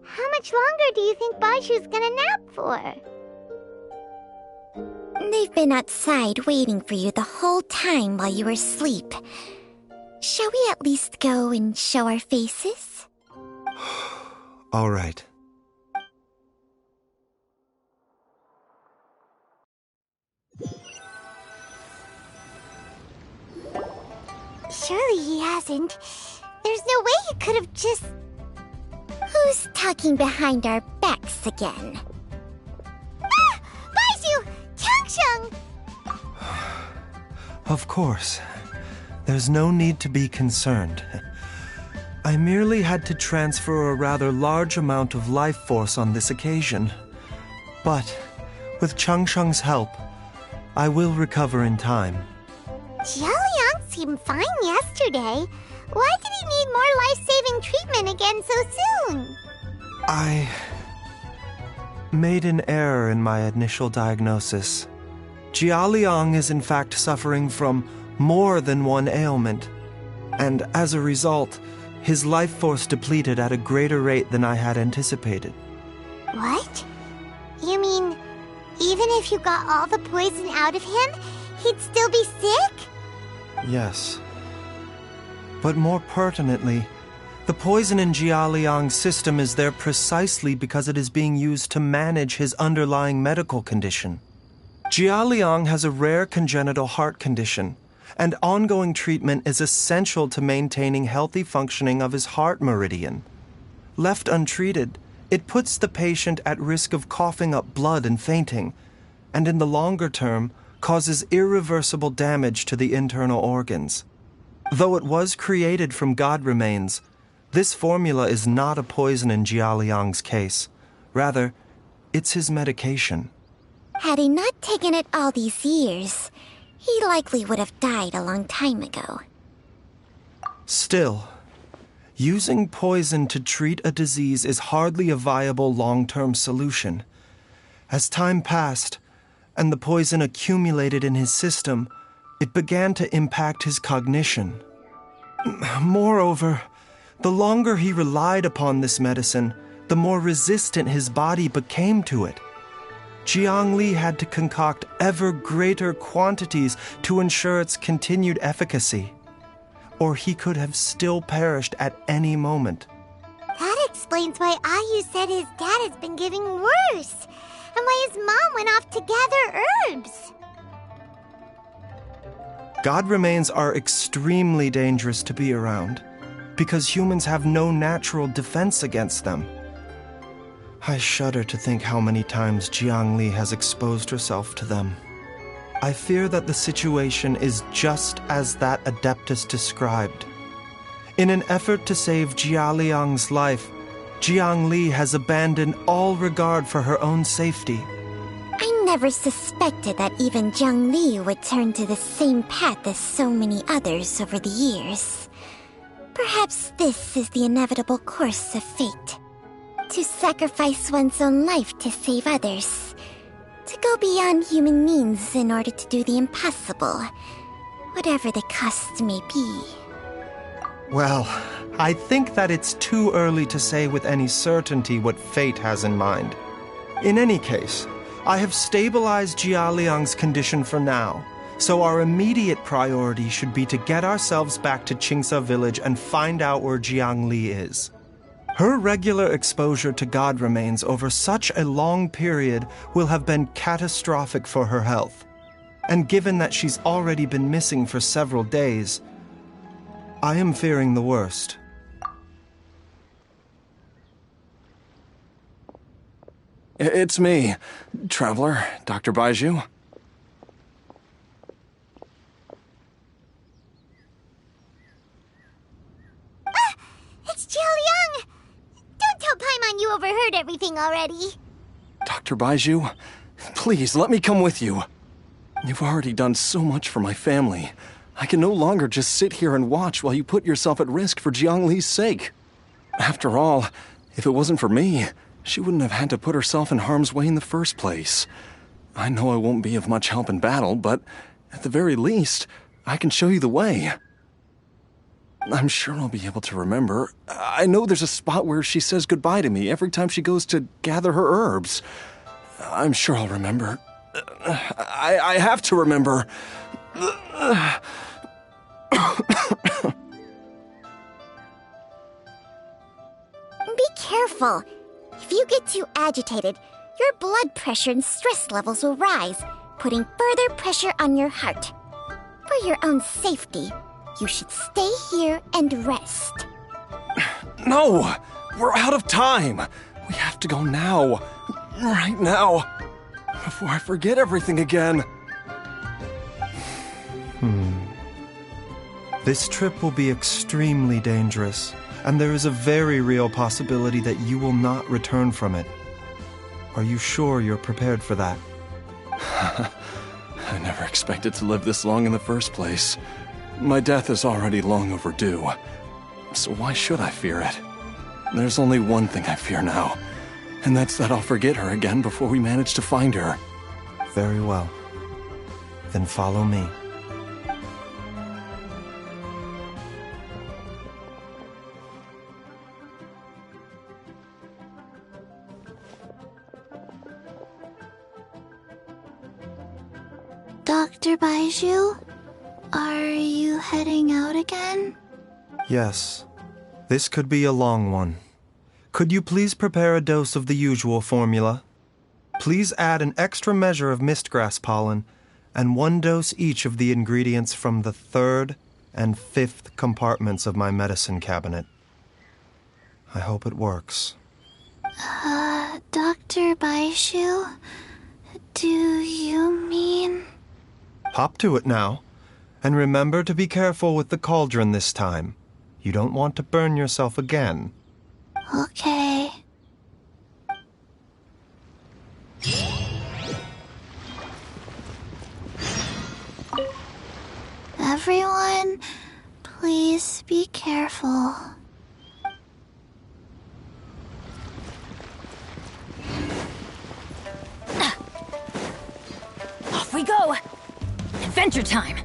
how much longer do you think Baiju's gonna nap for? They've been outside waiting for you the whole time while you were asleep. Shall we at least go and show our faces? All right. Surely he hasn't. There's no way he could have just... Who's talking behind our backs again? Ah! Baiju! Changsheng! Of course. There's no need to be concerned. I merely had to transfer a rather large amount of life force on this occasion. But, with Changsheng's help, I will recover in time. Jialiang seemed fine yesterday. Why did he need more life-saving treatment again so soon? I made an error in my initial diagnosis. Jialiang is in fact suffering from more than one ailment, and as a result, his life force depleted at a greater rate than I had anticipated. What? You mean, even if you got all the poison out of him, he'd still be sick? Yes. But more pertinently, the poison in Jialiang's system is there precisely because it is being used to manage his underlying medical condition. Jialiang has a rare congenital heart condition, and ongoing treatment is essential to maintaining healthy functioning of his heart meridian. Left untreated, it puts the patient at risk of coughing up blood and fainting, and in the longer term, causes irreversible damage to the internal organs. Though it was created from god remains, this formula is not a poison in Jialiang's case. Rather, it's his medication. Had he not taken it all these years, he likely would have died a long time ago. Still, using poison to treat a disease is hardly a viable long-term solution. As time passed, and the poison accumulated in his system, it began to impact his cognition. Moreover, the longer he relied upon this medicine, the more resistant his body became to it. Jiangli had to concoct ever greater quantities to ensure its continued efficacy, or he could have still perished at any moment. That explains why Ayu said his dad has been getting worse, and why his mom went off to gather herbs. God remains are extremely dangerous to be around, because humans have no natural defense against them. I shudder to think how many times Jiangli has exposed herself to them. I fear that the situation is just as that Adeptus described. In an effort to save Jialiang's life, Jiang Li has abandoned all regard for her own safety. I never suspected that even Jiang Li would turn to the same path as so many others over the years. Perhaps this is the inevitable course of fate. To sacrifice one's own life to save others. To go beyond human means in order to do the impossible, whatever the cost may be. Well, I think that it's too early to say with any certainty what fate has in mind. In any case, I have stabilized Jialiang's condition for now, so our immediate priority should be to get ourselves back to Qingsa village and find out where Jiang Li is. Her regular exposure to god remains over such a long period will have been catastrophic for her health. And given that she's already been missing for several days, I am fearing the worst. It's me, Traveler, Dr. Baizhu. It's Jialiang! Don't tell Paimon you overheard everything already. Dr. Baizhu, please let me come with you. You've already done so much for my family. I can no longer just sit here and watch while you put yourself at risk for Jiang Li's sake. After all, if it wasn't for me, she wouldn't have had to put herself in harm's way in the first place. I know I won't be of much help in battle, but at the very least, I can show you the way. I'm sure I'll be able to remember. I know there's a spot where she says goodbye to me every time she goes to gather her herbs. I'm sure I'll remember. I have to remember. Be careful. If you get too agitated, your blood pressure and stress levels will rise, putting further pressure on your heart. For your own safety, you should stay here and rest. No! We're out of time! We have to go now. Right now. Before I forget everything again. This trip will be extremely dangerous, and there is a very real possibility that you will not return from it. Are you sure you're prepared for that? I never expected to live this long in the first place. My death is already long overdue. So why should I fear it? There's only one thing I fear now, and that's that I'll forget her again before we manage to find her. Very well. Then follow me. Dr. Baizhu, are you heading out again? Yes. This could be a long one. Could you please prepare a dose of the usual formula? Please add an extra measure of mistgrass pollen and 1 dose each of the ingredients from the 3rd and 5th compartments of my medicine cabinet. I hope it works. Dr. Baizhu, do you mean... Hop to it now, and remember to be careful with the cauldron this time. You don't want to burn yourself again. Okay. Everyone, please be careful. Off we go! Adventure time!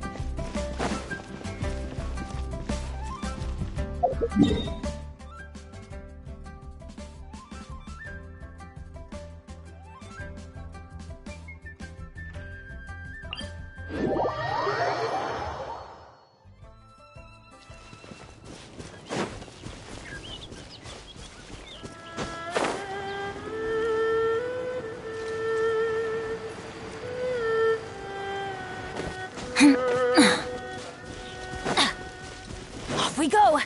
Off we go!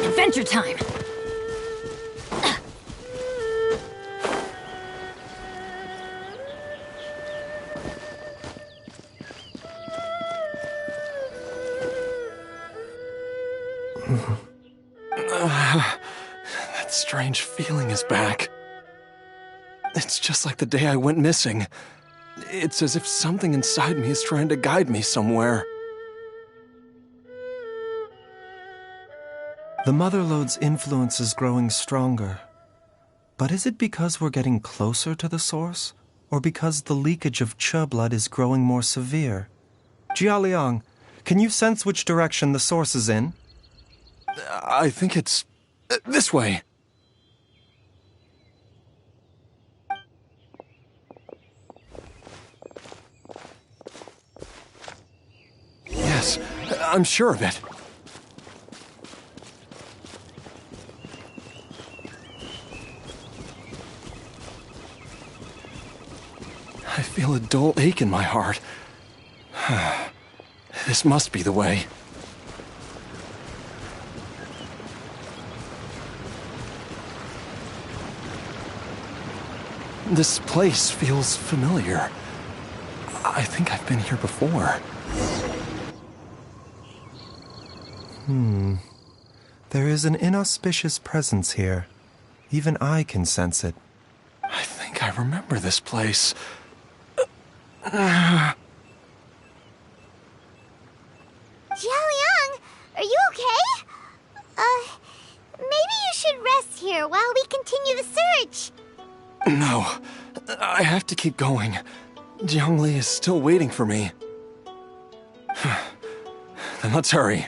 Adventure time! That strange feeling is back. It's just like the day I went missing. It's as if something inside me is trying to guide me somewhere. The Mother Lode's influence is growing stronger. But is it because we're getting closer to the source? Or because the leakage of Che blood is growing more severe? Jialiang, can you sense which direction the source is in? I think it's this way. Yes, I'm sure of it. I feel a dull ache in my heart. This must be the way. This place feels familiar. I think I've been here before. There is an inauspicious presence here. Even I can sense it. I think I remember this place. Jialiang, are you okay? Maybe you should rest here while we continue the search. No, I have to keep going. Jiangli is still waiting for me. Then let's hurry.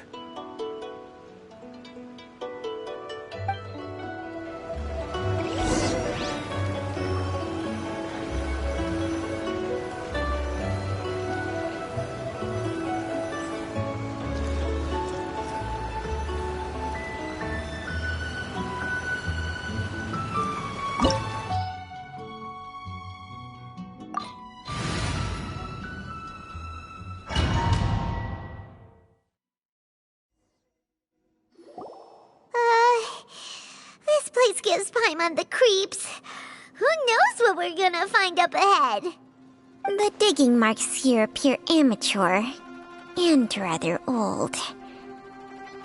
This place gives Paimon the creeps. Who knows what we're gonna find up ahead? The digging marks here appear amateur and rather old.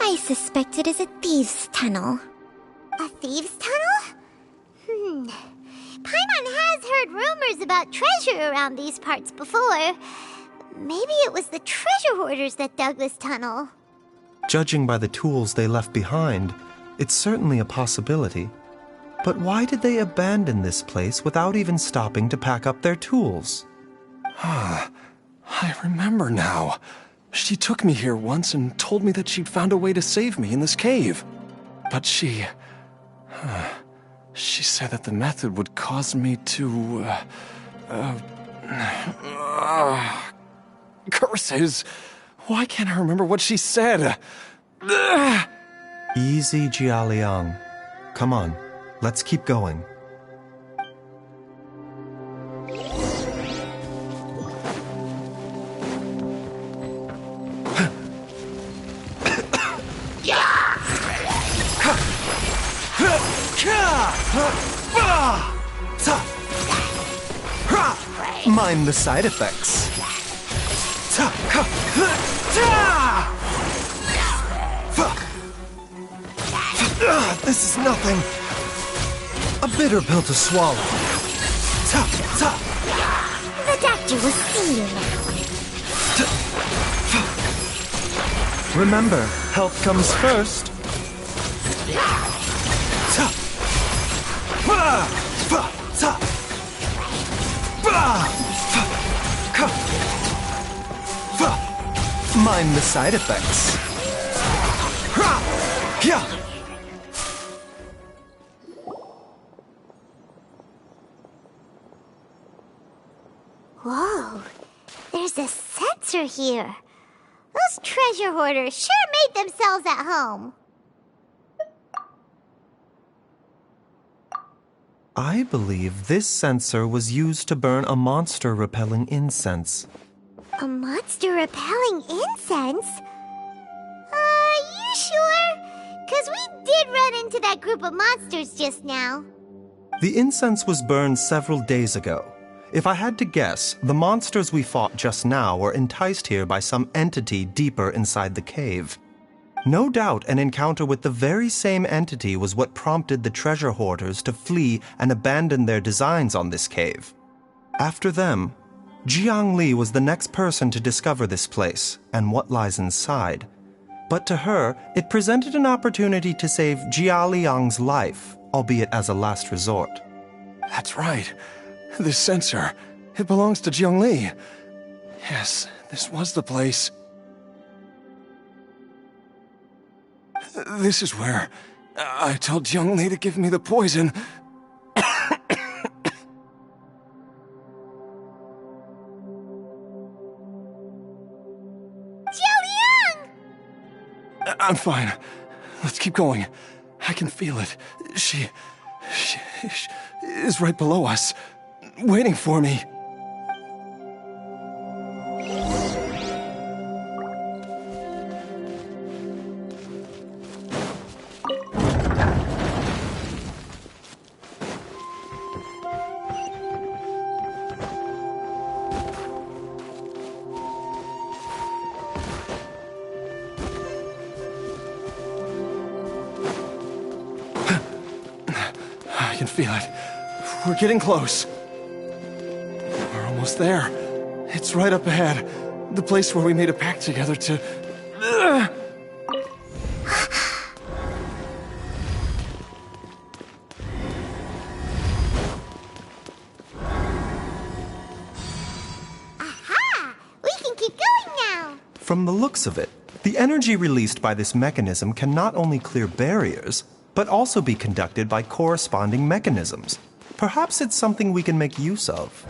I suspect it is a thieves' tunnel. A thieves' tunnel? Paimon has heard rumors about treasure around these parts before. Maybe it was the treasure hoarders that dug this tunnel. Judging by the tools they left behind, it's certainly a possibility. But why did they abandon this place without even stopping to pack up their tools? I remember now. She took me here once and told me that she'd found a way to save me in this cave. But she said that the method would cause me to, curses! Why can't I remember what she said? Easy, Jialiang. Come on, let's keep going. Mind the side effects. This is nothing. A bitter pill to swallow. The doctor will see you now. Remember, health comes first. Mind the side effects. Whoa, there's a sensor here. Those treasure hoarders sure made themselves at home. I believe this sensor was used to burn a monster-repelling incense. A monster repelling incense? You sure? 'Cause we did run into that group of monsters just now. The incense was burned several days ago. If I had to guess, the monsters we fought just now were enticed here by some entity deeper inside the cave. No doubt an encounter with the very same entity was what prompted the treasure hoarders to flee and abandon their designs on this cave. After them, Jiang Li was the next person to discover this place and what lies inside. But to her, it presented an opportunity to save Jia Liang's life, albeit as a last resort. That's right. This sensor, it belongs to Jiang Li. Yes, this was the place. This is where I told Jiang Li to give me the poison. I'm fine. Let's keep going. I can feel it. She is right below us, waiting for me. I can feel it. We're getting close. We're almost there. It's right up ahead. The place where we made a pact together to... Aha! We can keep going now! From the looks of it, the energy released by this mechanism can not only clear barriers, but also be conducted by corresponding mechanisms. Perhaps it's something we can make use of.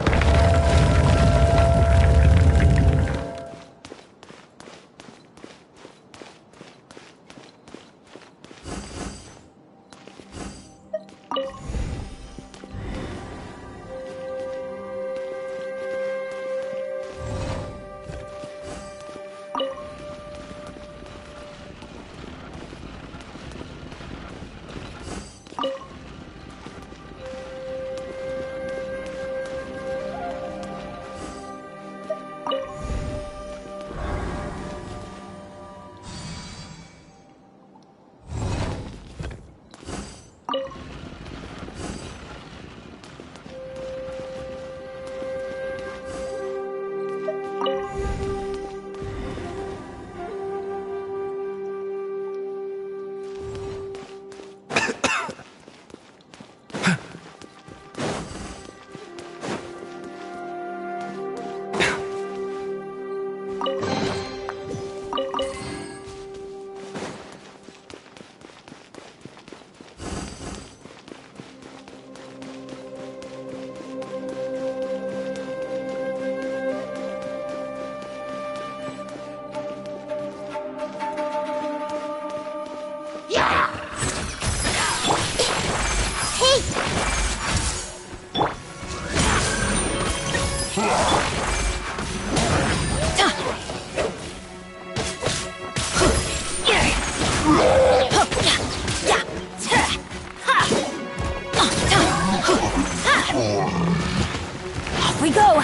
Off we go!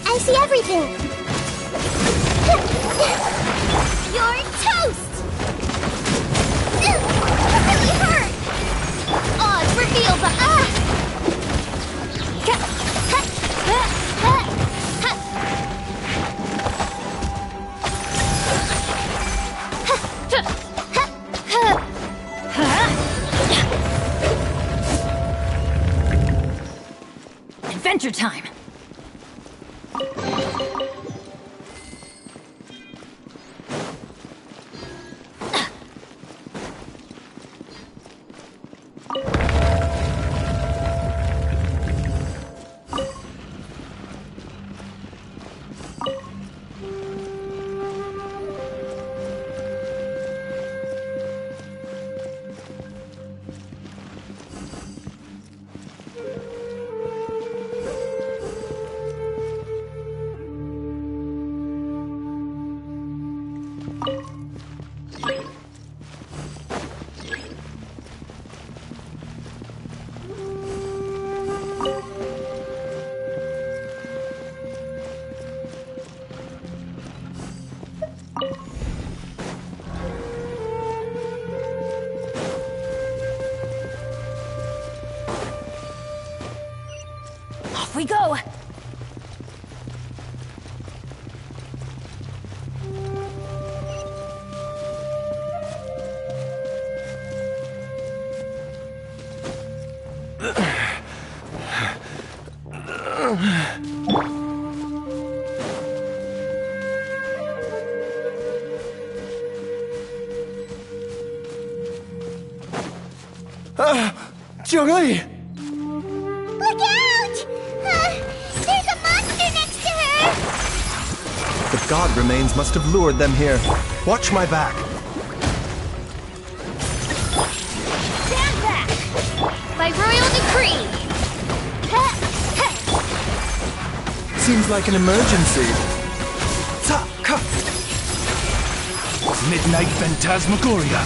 I see everything! You're toast! That really hurt! Oz reveals a... Adventure time! Off we go! Jiangli! Look out! There's a monster next to her! The god remains must have lured them here. Watch my back. Stand back! By royal decree! Seems like an emergency. Ta-ka! Midnight Phantasmagoria.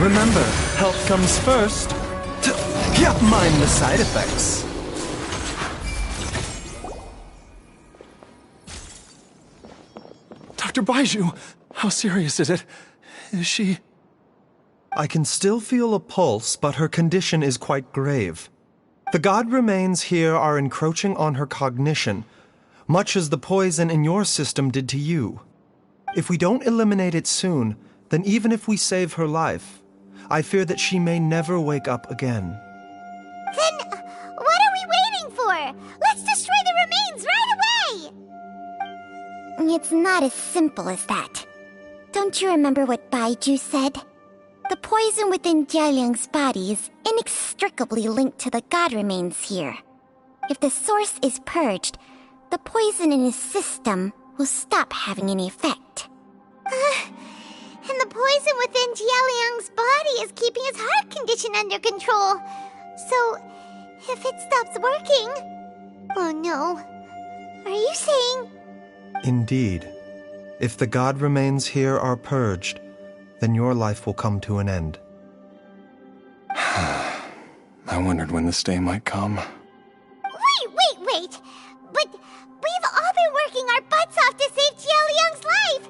Remember, health comes first. Mind the side effects. Dr. Baizhu, how serious is it? Is she... I can still feel a pulse, but her condition is quite grave. The god remains here are encroaching on her cognition, much as the poison in your system did to you. If we don't eliminate it soon, then even if we save her life, I fear that she may never wake up again. Then, what are we waiting for? Let's destroy the remains right away! It's not as simple as that. Don't you remember what Baizhu said? The poison within Jialiang's body is inextricably linked to the god remains here. If the source is purged, the poison in his system will stop having any effect. And the poison within Jialiang's body is keeping his heart condition under control. So, if it stops working... Oh no. Are you saying... Indeed. If the god remains here are purged, then your life will come to an end. I wondered when this day might come. Wait! But we've all been working our butts off to save Jialiang's life!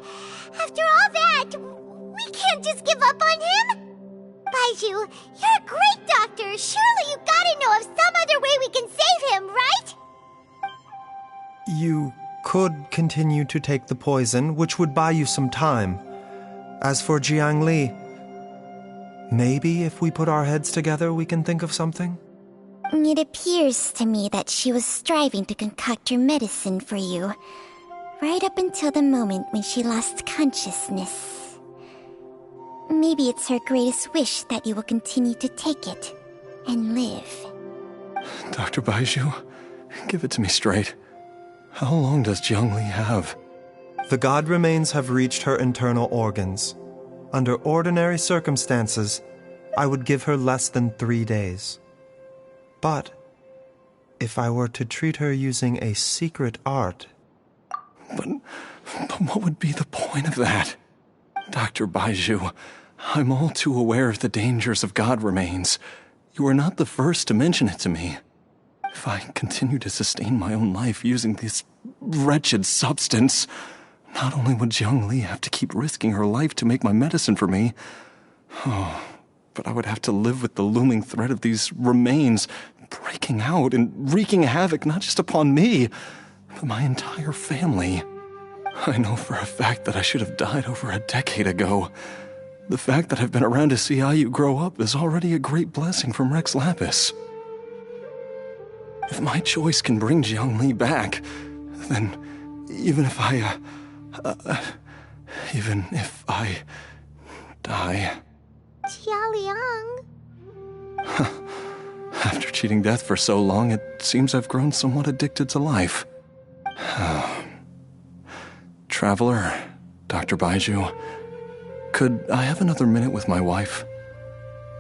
After all that, we can't just give up on him! Baizhu, you're a great doctor! Surely you gotta know of some other way we can save him, right? You could continue to take the poison, which would buy you some time. As for Jiangli, maybe if we put our heads together we can think of something? It appears to me that she was striving to concoct your medicine for you, right up until the moment when she lost consciousness. Maybe it's her greatest wish that you will continue to take it and live. Dr. Baizhu, give it to me straight. How long does Jiangli have? The god remains have reached her internal organs. Under ordinary circumstances, I would give her less than 3 days. But if I were to treat her using a secret art... But what would be the point of that? Dr. Baizhu, I'm all too aware of the dangers of god remains. You are not the first to mention it to me. If I continue to sustain my own life using this wretched substance, not only would Jiangli have to keep risking her life to make my medicine for me, but I would have to live with the looming threat of these remains breaking out and wreaking havoc not just upon me, but my entire family. I know for a fact that I should have died over a decade ago. The fact that I've been around to see how you grow up is already a great blessing from Rex Lapis. If my choice can bring Jiangli back, then even if I die... Jialiang... After cheating death for so long, it seems I've grown somewhat addicted to life. Traveler, Dr. Baizhu, could I have another minute with my wife?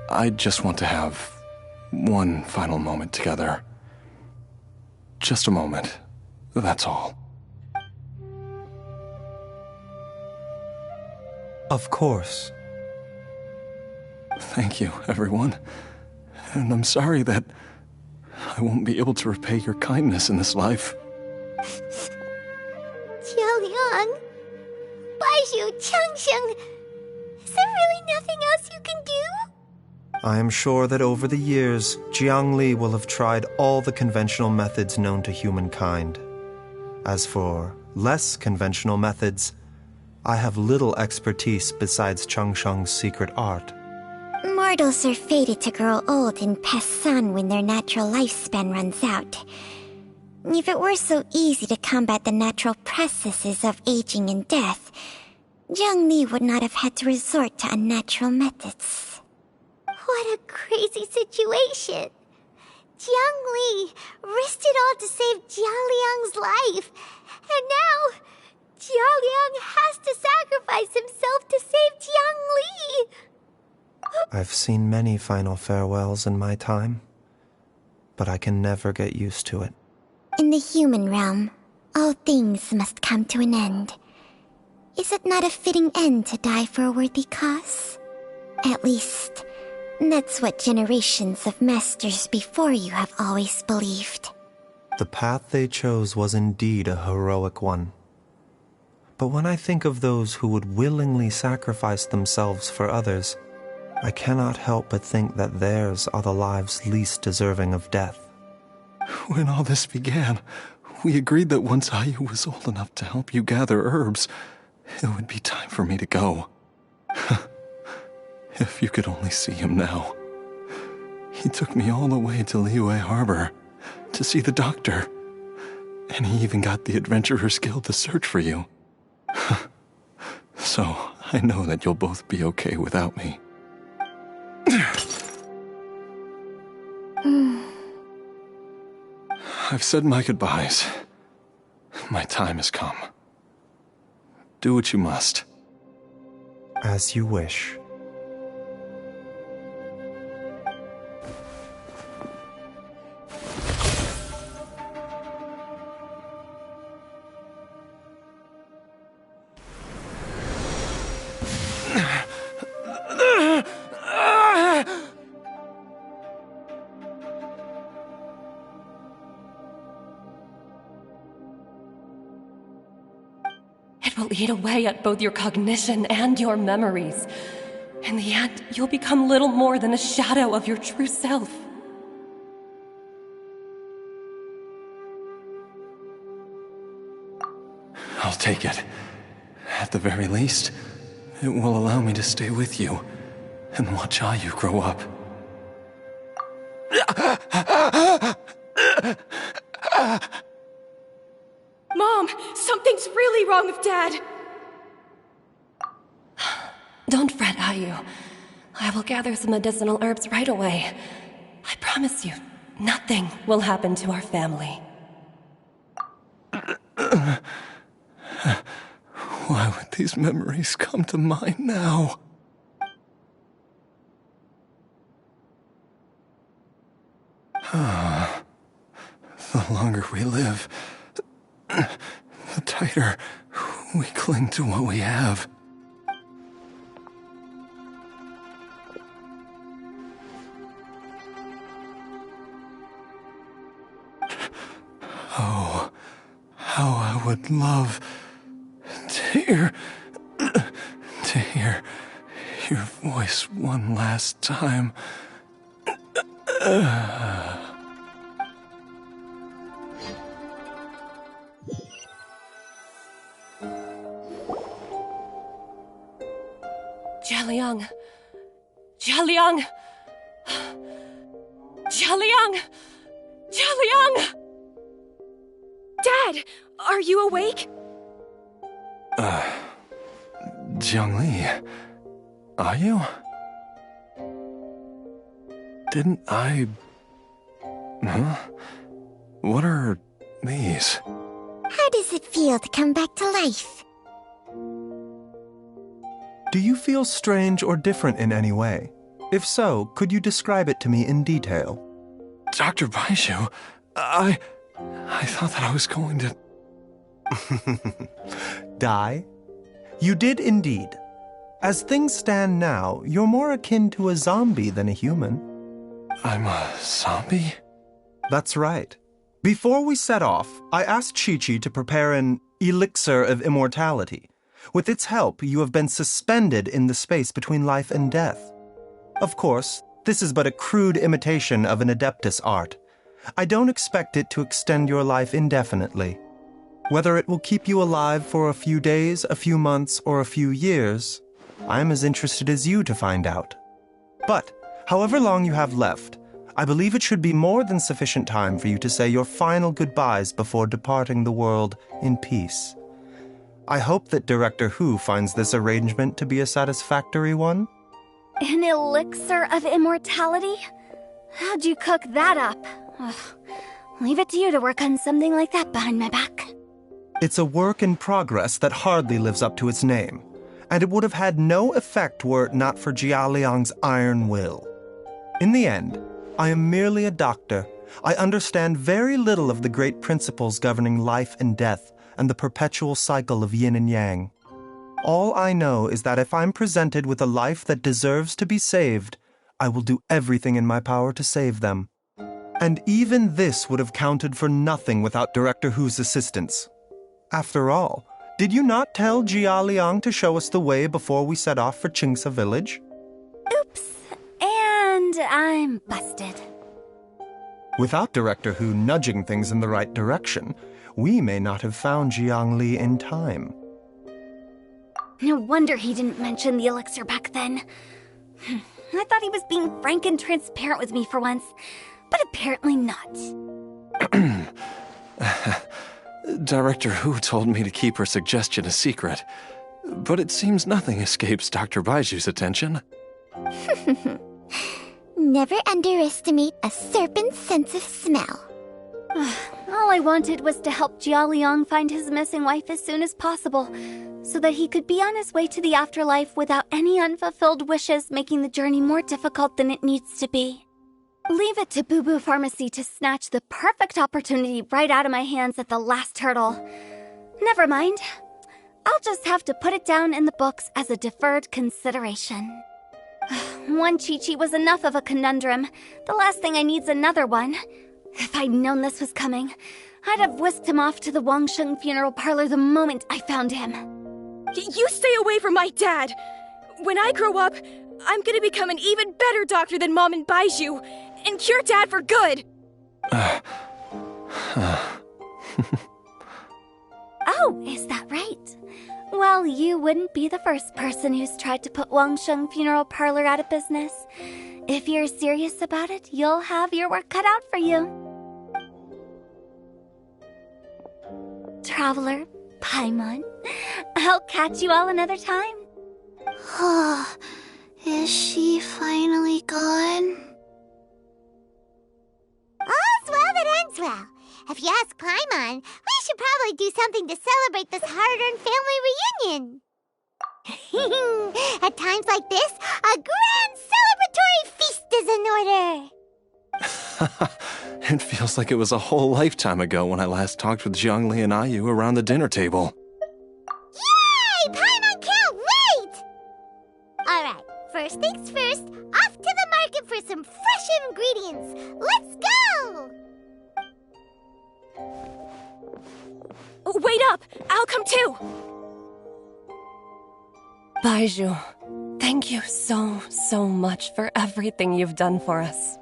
I just want to have one final moment together. Just a moment, that's all. Of course. Thank you, everyone. And I'm sorry that I won't be able to repay your kindness in this life. Jialiang, Baizhu, Changsheng, is there really nothing else you can do? I am sure that over the years, Jiang Li will have tried all the conventional methods known to humankind. As for less conventional methods, I have little expertise besides Changsheng's secret art. Mortals are fated to grow old and pass on when their natural lifespan runs out. If it were so easy to combat the natural processes of aging and death, Jiang Li would not have had to resort to unnatural methods. What a crazy situation. Jiang Li risked it all to save Jialiang's life. And now, Jialiang has to sacrifice himself to save Jiang Li. I've seen many final farewells in my time, but I can never get used to it. In the human realm, all things must come to an end. Is it not a fitting end to die for a worthy cause? At least, that's what generations of masters before you have always believed. The path they chose was indeed a heroic one. But when I think of those who would willingly sacrifice themselves for others, I cannot help but think that theirs are the lives least deserving of death. When all this began, we agreed that once Ayu was old enough to help you gather herbs, it would be time for me to go. If you could only see him now. He took me all the way to Liyue Harbor to see the doctor. And he even got the Adventurers Guild to search for you. So, I know that you'll both be okay without me. I've said my goodbyes. My time has come. Do what you must. As you wish. It will eat away at both your cognition and your memories. In the end, you'll become little more than a shadow of your true self. I'll take it. At the very least, it will allow me to stay with you and watch Ayu grow up. Mom, something's really wrong with Dad. Don't fret, Ayu. I will gather some medicinal herbs right away. I promise you, nothing will happen to our family. Why would these memories come to mind now? The longer we live, the tighter we cling to what we have. Oh, how I would love to hear your voice one last time. Jialiang! Jialiang! Jialiang! Jialiang! Dad, are you awake? Jiang Li, are you? Didn't I... Huh? What are these? How does it feel to come back to life? Do you feel strange or different in any way? If so, could you describe it to me in detail? Dr. Baizhu, I thought that I was going to... Die? You did indeed. As things stand now, you're more akin to a zombie than a human. I'm a zombie? That's right. Before we set off, I asked Chi-Chi to prepare an elixir of immortality. With its help, you have been suspended in the space between life and death. Of course, this is but a crude imitation of an Adeptus art. I don't expect it to extend your life indefinitely. Whether it will keep you alive for a few days, a few months, or a few years, I'm as interested as you to find out. But, however long you have left, I believe it should be more than sufficient time for you to say your final goodbyes before departing the world in peace. I hope that Director Who finds this arrangement to be a satisfactory one. An elixir of immortality? How'd you cook that up? Ugh. Leave it to you to work on something like that behind my back. It's a work in progress that hardly lives up to its name, and it would have had no effect were it not for Jia Liang's iron will. In the end, I am merely a doctor. I understand very little of the great principles governing life and death and the perpetual cycle of yin and yang. All I know is that if I'm presented with a life that deserves to be saved, I will do everything in my power to save them. And even this would have counted for nothing without Director Who's assistance. After all, did you not tell Jia Liang to show us the way before we set off for Qingsa village? Oops. And I'm busted. Without Director Who nudging things in the right direction, we may not have found Jiang Li in time. No wonder he didn't mention the elixir back then. I thought he was being frank and transparent with me for once, but apparently not. Director Who told me to keep her suggestion a secret, but it seems nothing escapes Dr. Baiju's attention. Never underestimate a serpent's sense of smell. All I wanted was to help Jia Liang find his missing wife as soon as possible, so that he could be on his way to the afterlife without any unfulfilled wishes making the journey more difficult than it needs to be. Leave it to Boo Boo Pharmacy to snatch the perfect opportunity right out of my hands at the last hurdle. Never mind. I'll just have to put it down in the books as a deferred consideration. One Chi-Chi was enough of a conundrum. The last thing I need's another one. If I'd known this was coming, I'd have whisked him off to the Wangsheng funeral parlor the moment I found him. You stay away from my dad! When I grow up, I'm gonna become an even better doctor than Mom and Baiju, and cure Dad for good! Oh, is that right? Well, you wouldn't be the first person who's tried to put Wangsheng funeral parlor out of business. If you're serious about it, you'll have your work cut out for you. Traveler, Paimon, I'll catch you all another time. Is she finally gone? All's well that ends well. If you ask Paimon, we should probably do something to celebrate this hard-earned family reunion. At times like this, a grand celebratory feast is in order. It feels like it was a whole lifetime ago when I last talked with Zhongli and Ayu around the dinner table. Yay! Paimon can't wait! Alright, first things first, off to the market for some fresh ingredients. Let's go! Wait up! I'll come too! Baiju, thank you so much for everything you've done for us.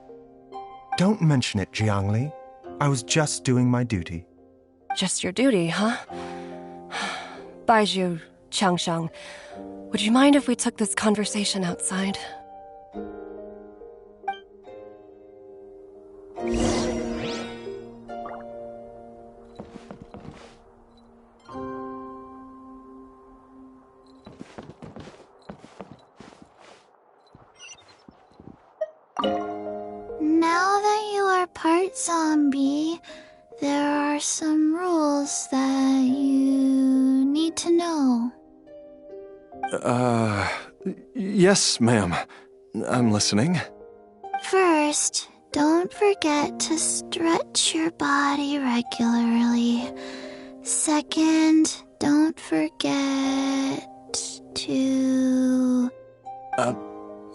Don't mention it, Jiangli. I was just doing my duty. Just your duty, huh? Baiju, Changshang, would you mind if we took this conversation outside? Now that you are part zombie, there are some rules that you need to know. Yes, ma'am. I'm listening. First, don't forget to stretch your body regularly. Second, don't forget to...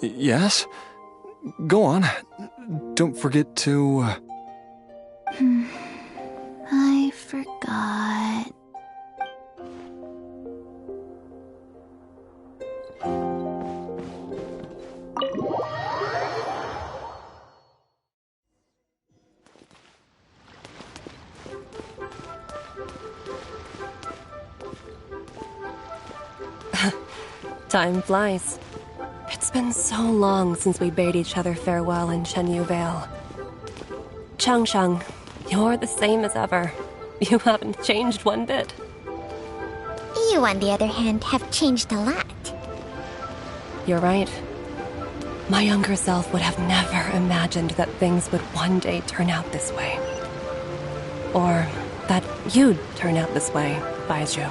Yes? Go on. Don't forget to... I forgot. Time flies. It's been so long since we bade each other farewell in Chenyu Vale. Changshang, you're the same as ever. You haven't changed one bit. You, on the other hand, have changed a lot. You're right. My younger self would have never imagined that things would one day turn out this way. Or that you'd turn out this way, Baizhu.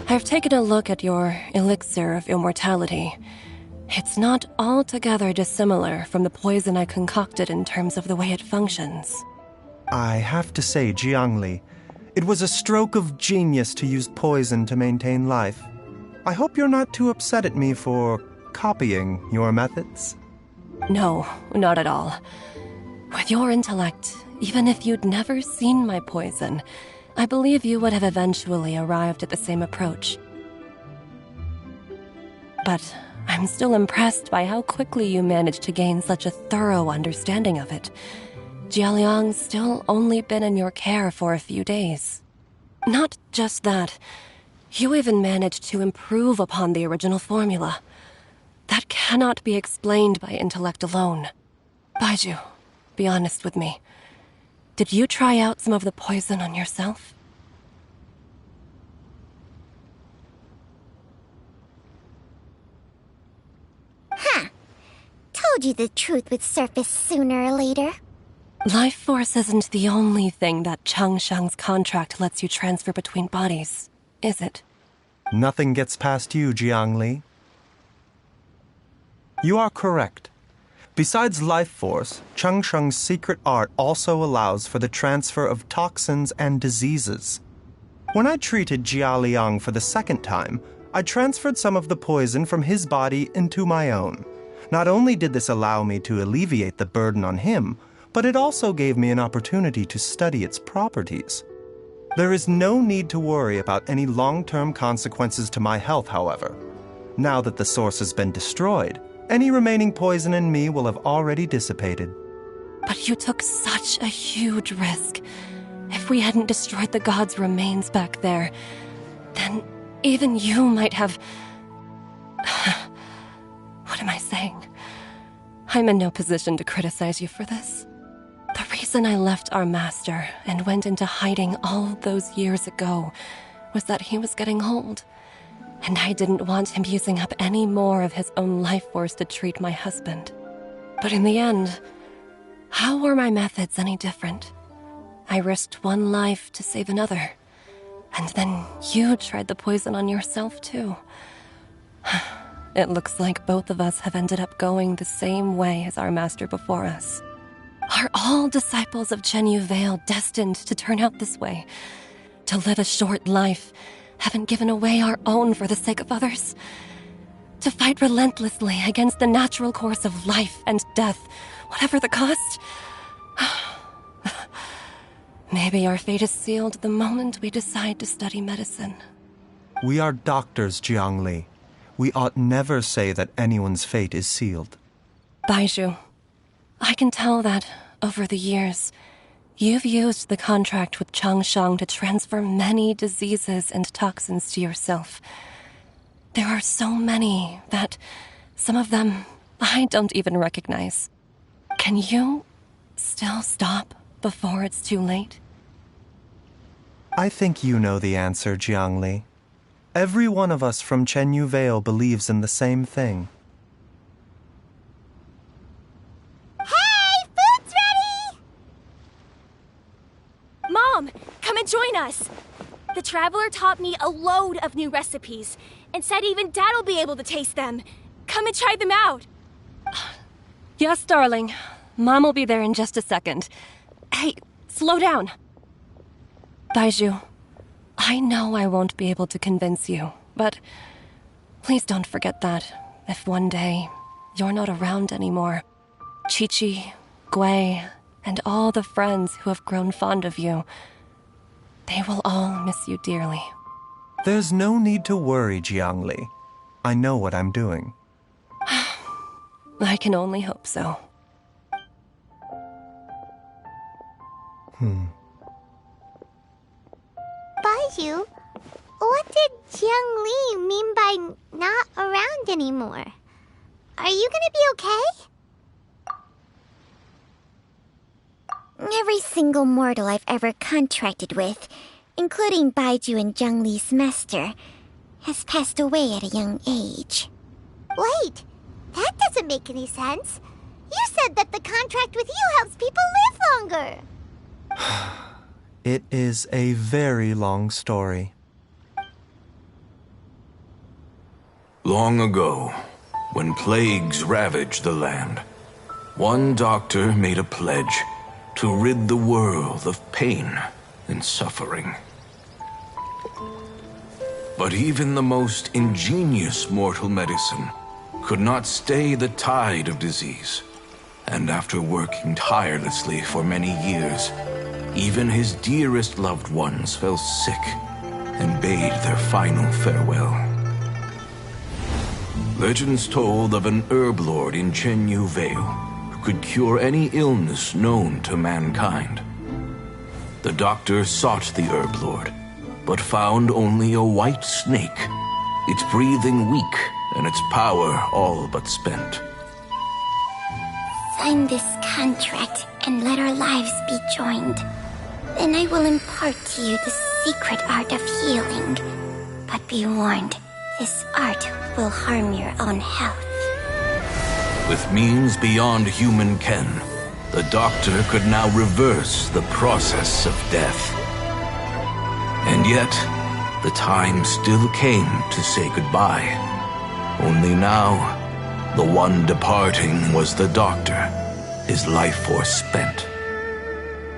I've taken a look at your elixir of immortality. It's not altogether dissimilar from the poison I concocted in terms of the way it functions. I have to say, Jiangli, it was a stroke of genius to use poison to maintain life. I hope you're not too upset at me for copying your methods. No, not at all. With your intellect, even if you'd never seen my poison, I believe you would have eventually arrived at the same approach. But I'm still impressed by how quickly you managed to gain such a thorough understanding of it. Jialiang's still only been in your care for a few days. Not just that, you even managed to improve upon the original formula. That cannot be explained by intellect alone. Baizhu, be honest with me. Did you try out some of the poison on yourself? Huh. Told you the truth would surface sooner or later. Life force isn't the only thing that Changshang's contract lets you transfer between bodies, is it? Nothing gets past you, Jiangli. You are correct. Besides life force, Changsheng's secret art also allows for the transfer of toxins and diseases. When I treated Jia Liang for the second time, I transferred some of the poison from his body into my own. Not only did this allow me to alleviate the burden on him, but it also gave me an opportunity to study its properties. There is no need to worry about any long-term consequences to my health, however. Now that the source has been destroyed, any remaining poison in me will have already dissipated. But you took such a huge risk. If we hadn't destroyed the god's remains back there, then even you might have... What am I saying? I'm in no position to criticize you for this. The reason I left our master and went into hiding all those years ago was that he was getting old. And I didn't want him using up any more of his own life force to treat my husband. But in the end, how were my methods any different? I risked one life to save another. And then you tried the poison on yourself, too. It looks like both of us have ended up going the same way as our master before us. Are all disciples of Chenyu Vale destined to turn out this way? To live a short life, having given away our own for the sake of others? To fight relentlessly against the natural course of life and death, whatever the cost? Maybe our fate is sealed the moment we decide to study medicine. We are doctors, Jiangli. We ought never say that anyone's fate is sealed. Baizhu, I can tell that, over the years, you've used the contract with Changshang to transfer many diseases and toxins to yourself. There are so many that some of them I don't even recognize. Can you still stop before it's too late? I think you know the answer, Jiangli. Every one of us from Chenyu Vale believes in the same thing. Hey, food's ready! Mom, come and join us! The Traveler taught me a load of new recipes, and said even Dad'll be able to taste them. Come and try them out. Yes, darling. Mom will be there in just a second. Hey, slow down. Baizhu, I know I won't be able to convince you, but please don't forget that if one day you're not around anymore, Chi-Chi, Gui, and all the friends who have grown fond of you, they will all miss you dearly. There's no need to worry, Jiangli. I know what I'm doing. I can only hope so. Baizhu, what did Jiang Li mean by not around anymore? Are you gonna be okay? Every single mortal I've ever contracted with, including Baizhu and Jiang Li's master, has passed away at a young age. Wait, that doesn't make any sense. You said that the contract with you helps people live longer. It is a very long story. Long ago, when plagues ravaged the land, one doctor made a pledge to rid the world of pain and suffering. But even the most ingenious mortal medicine could not stay the tide of disease. And after working tirelessly for many years, even his dearest loved ones fell sick and bade their final farewell. Legends told of an herb lord in Chenyu Vale who could cure any illness known to mankind. The doctor sought the herb lord, but found only a white snake, its breathing weak and its power all but spent. Sign this contract and let our lives be joined. Then I will impart to you the secret art of healing. But be warned, this art will harm your own health. With means beyond human ken, the doctor could now reverse the process of death. And yet, the time still came to say goodbye. Only now, the one departing was the doctor, his life force spent.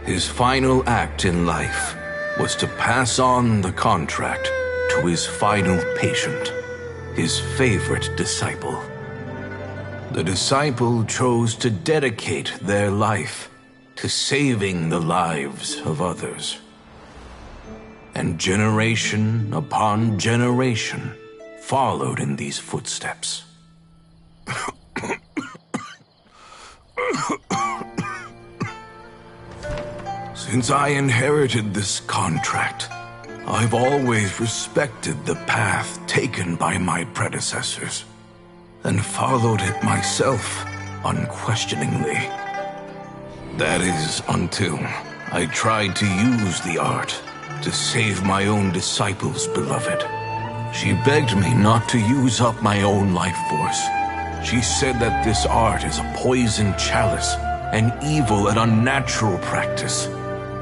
His final act in life was to pass on the contract to his final patient, his favorite disciple. The disciple chose to dedicate their life to saving the lives of others. And generation upon generation followed in these footsteps. Since I inherited this contract, I've always respected the path taken by my predecessors, and followed it myself unquestioningly. That is until I tried to use the art to save my own disciple's beloved. She begged me not to use up my own life force. She said that this art is a poison chalice, an evil and unnatural practice.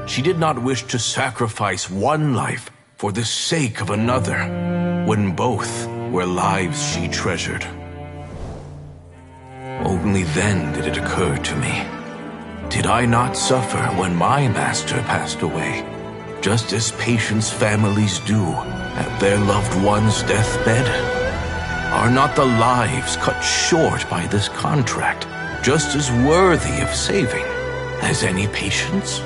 She did not wish to sacrifice one life for the sake of another, when both were lives she treasured. Only then did it occur to me. Did I not suffer when my master passed away, just as patients' families do at their loved one's deathbed? Are not the lives cut short by this contract just as worthy of saving as any patients?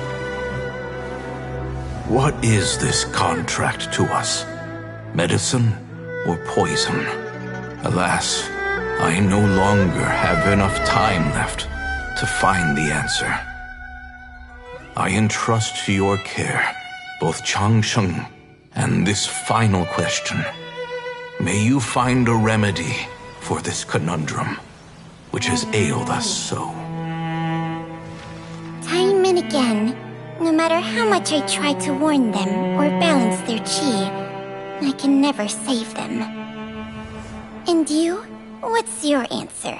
What is this contract to us? Medicine or poison? Alas, I no longer have enough time left to find the answer. I entrust to your care both Changsheng and this final question. May you find a remedy for this conundrum, which has ailed us so. Time and again, no matter how much I try to warn them or balance their chi, I can never save them. And you? What's your answer?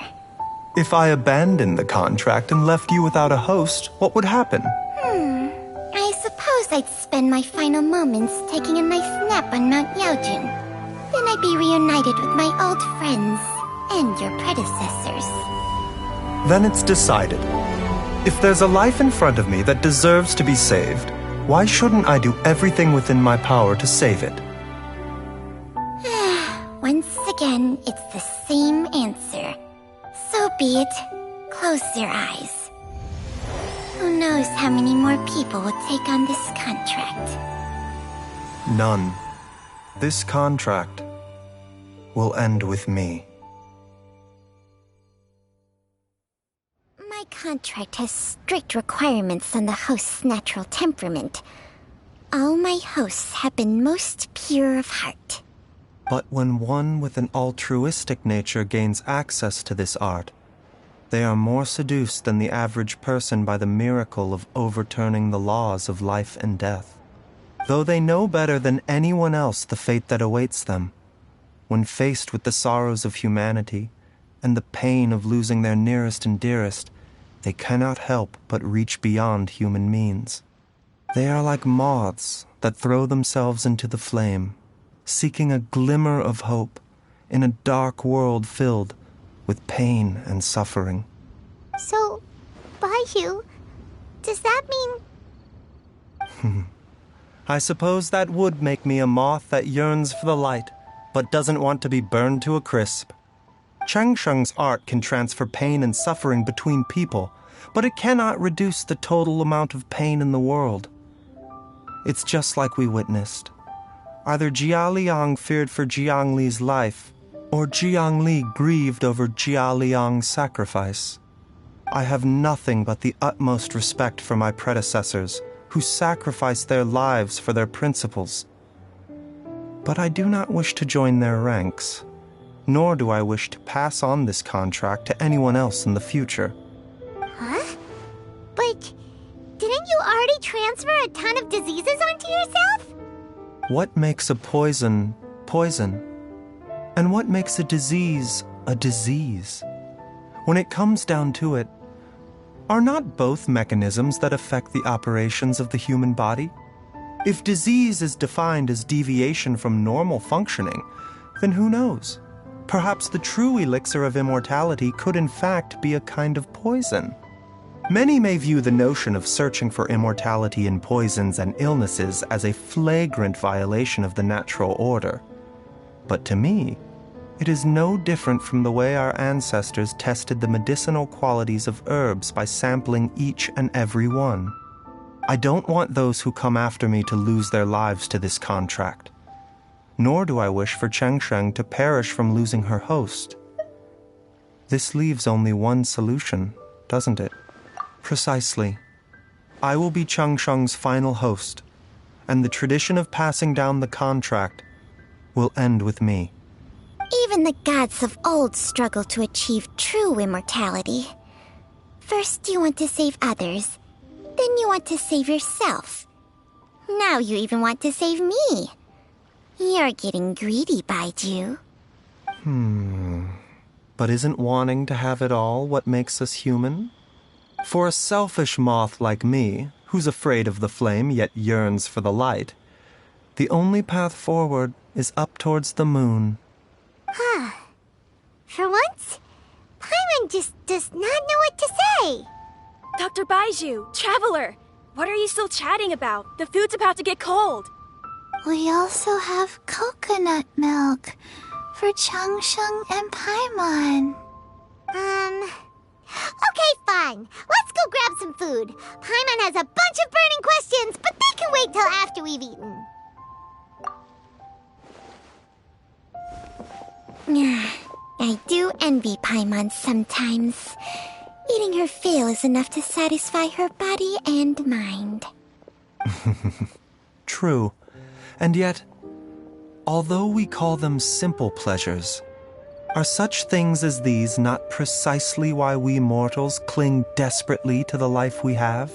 If I abandoned the contract and left you without a host, what would happen? I suppose I'd spend my final moments taking a nice nap on Mount Yaojun. Then I'd be reunited with my old friends and your predecessors. Then it's decided. If there's a life in front of me that deserves to be saved, why shouldn't I do everything within my power to save it? Once again, it's the same answer. So be it. Close your eyes. Who knows how many more people will take on this contract? None. This contract will end with me. My contract has strict requirements on the host's natural temperament. All my hosts have been most pure of heart. But when one with an altruistic nature gains access to this art, they are more seduced than the average person by the miracle of overturning the laws of life and death. Though they know better than anyone else the fate that awaits them, when faced with the sorrows of humanity and the pain of losing their nearest and dearest, they cannot help but reach beyond human means. They are like moths that throw themselves into the flame, seeking a glimmer of hope in a dark world filled with pain and suffering. So, Baiju, does that mean... I suppose that would make me a moth that yearns for the light, but doesn't want to be burned to a crisp. Changsheng's art can transfer pain and suffering between people, but it cannot reduce the total amount of pain in the world. It's just like we witnessed. Either Jia Liang feared for Jiang Li's life, or Jiang Li grieved over Jia Liang's sacrifice. I have nothing but the utmost respect for my predecessors, who sacrificed their lives for their principles. But I do not wish to join their ranks, nor do I wish to pass on this contract to anyone else in the future. Huh? But didn't you already transfer a ton of diseases onto yourself? What makes a poison poison? And what makes a disease a disease? When it comes down to it, are not both mechanisms that affect the operations of the human body? If disease is defined as deviation from normal functioning, then who knows? Perhaps the true elixir of immortality could in fact be a kind of poison. Many may view the notion of searching for immortality in poisons and illnesses as a flagrant violation of the natural order. But to me, it is no different from the way our ancestors tested the medicinal qualities of herbs by sampling each and every one. I don't want those who come after me to lose their lives to this contract. Nor do I wish for Changsheng to perish from losing her host. This leaves only one solution, doesn't it? Precisely. I will be Changsheng's final host, and the tradition of passing down the contract will end with me. Even the gods of old struggle to achieve true immortality. First you want to save others, then you want to save yourself. Now you even want to save me. You're getting greedy, Baiju. But isn't wanting to have it all what makes us human? For a selfish moth like me, who's afraid of the flame yet yearns for the light, the only path forward is up towards the moon. For once, Paimon just does not know what to say. Dr. Baiju, Traveler, what are you still chatting about? The food's about to get cold. We also have coconut milk for Changsheng and Paimon. Okay, fine. Let's go grab some food. Paimon has a bunch of burning questions, but they can wait till after we've eaten. I do envy Paimon sometimes. Eating her fill is enough to satisfy her body and mind. True. And yet, although we call them simple pleasures, are such things as these not precisely why we mortals cling desperately to the life we have?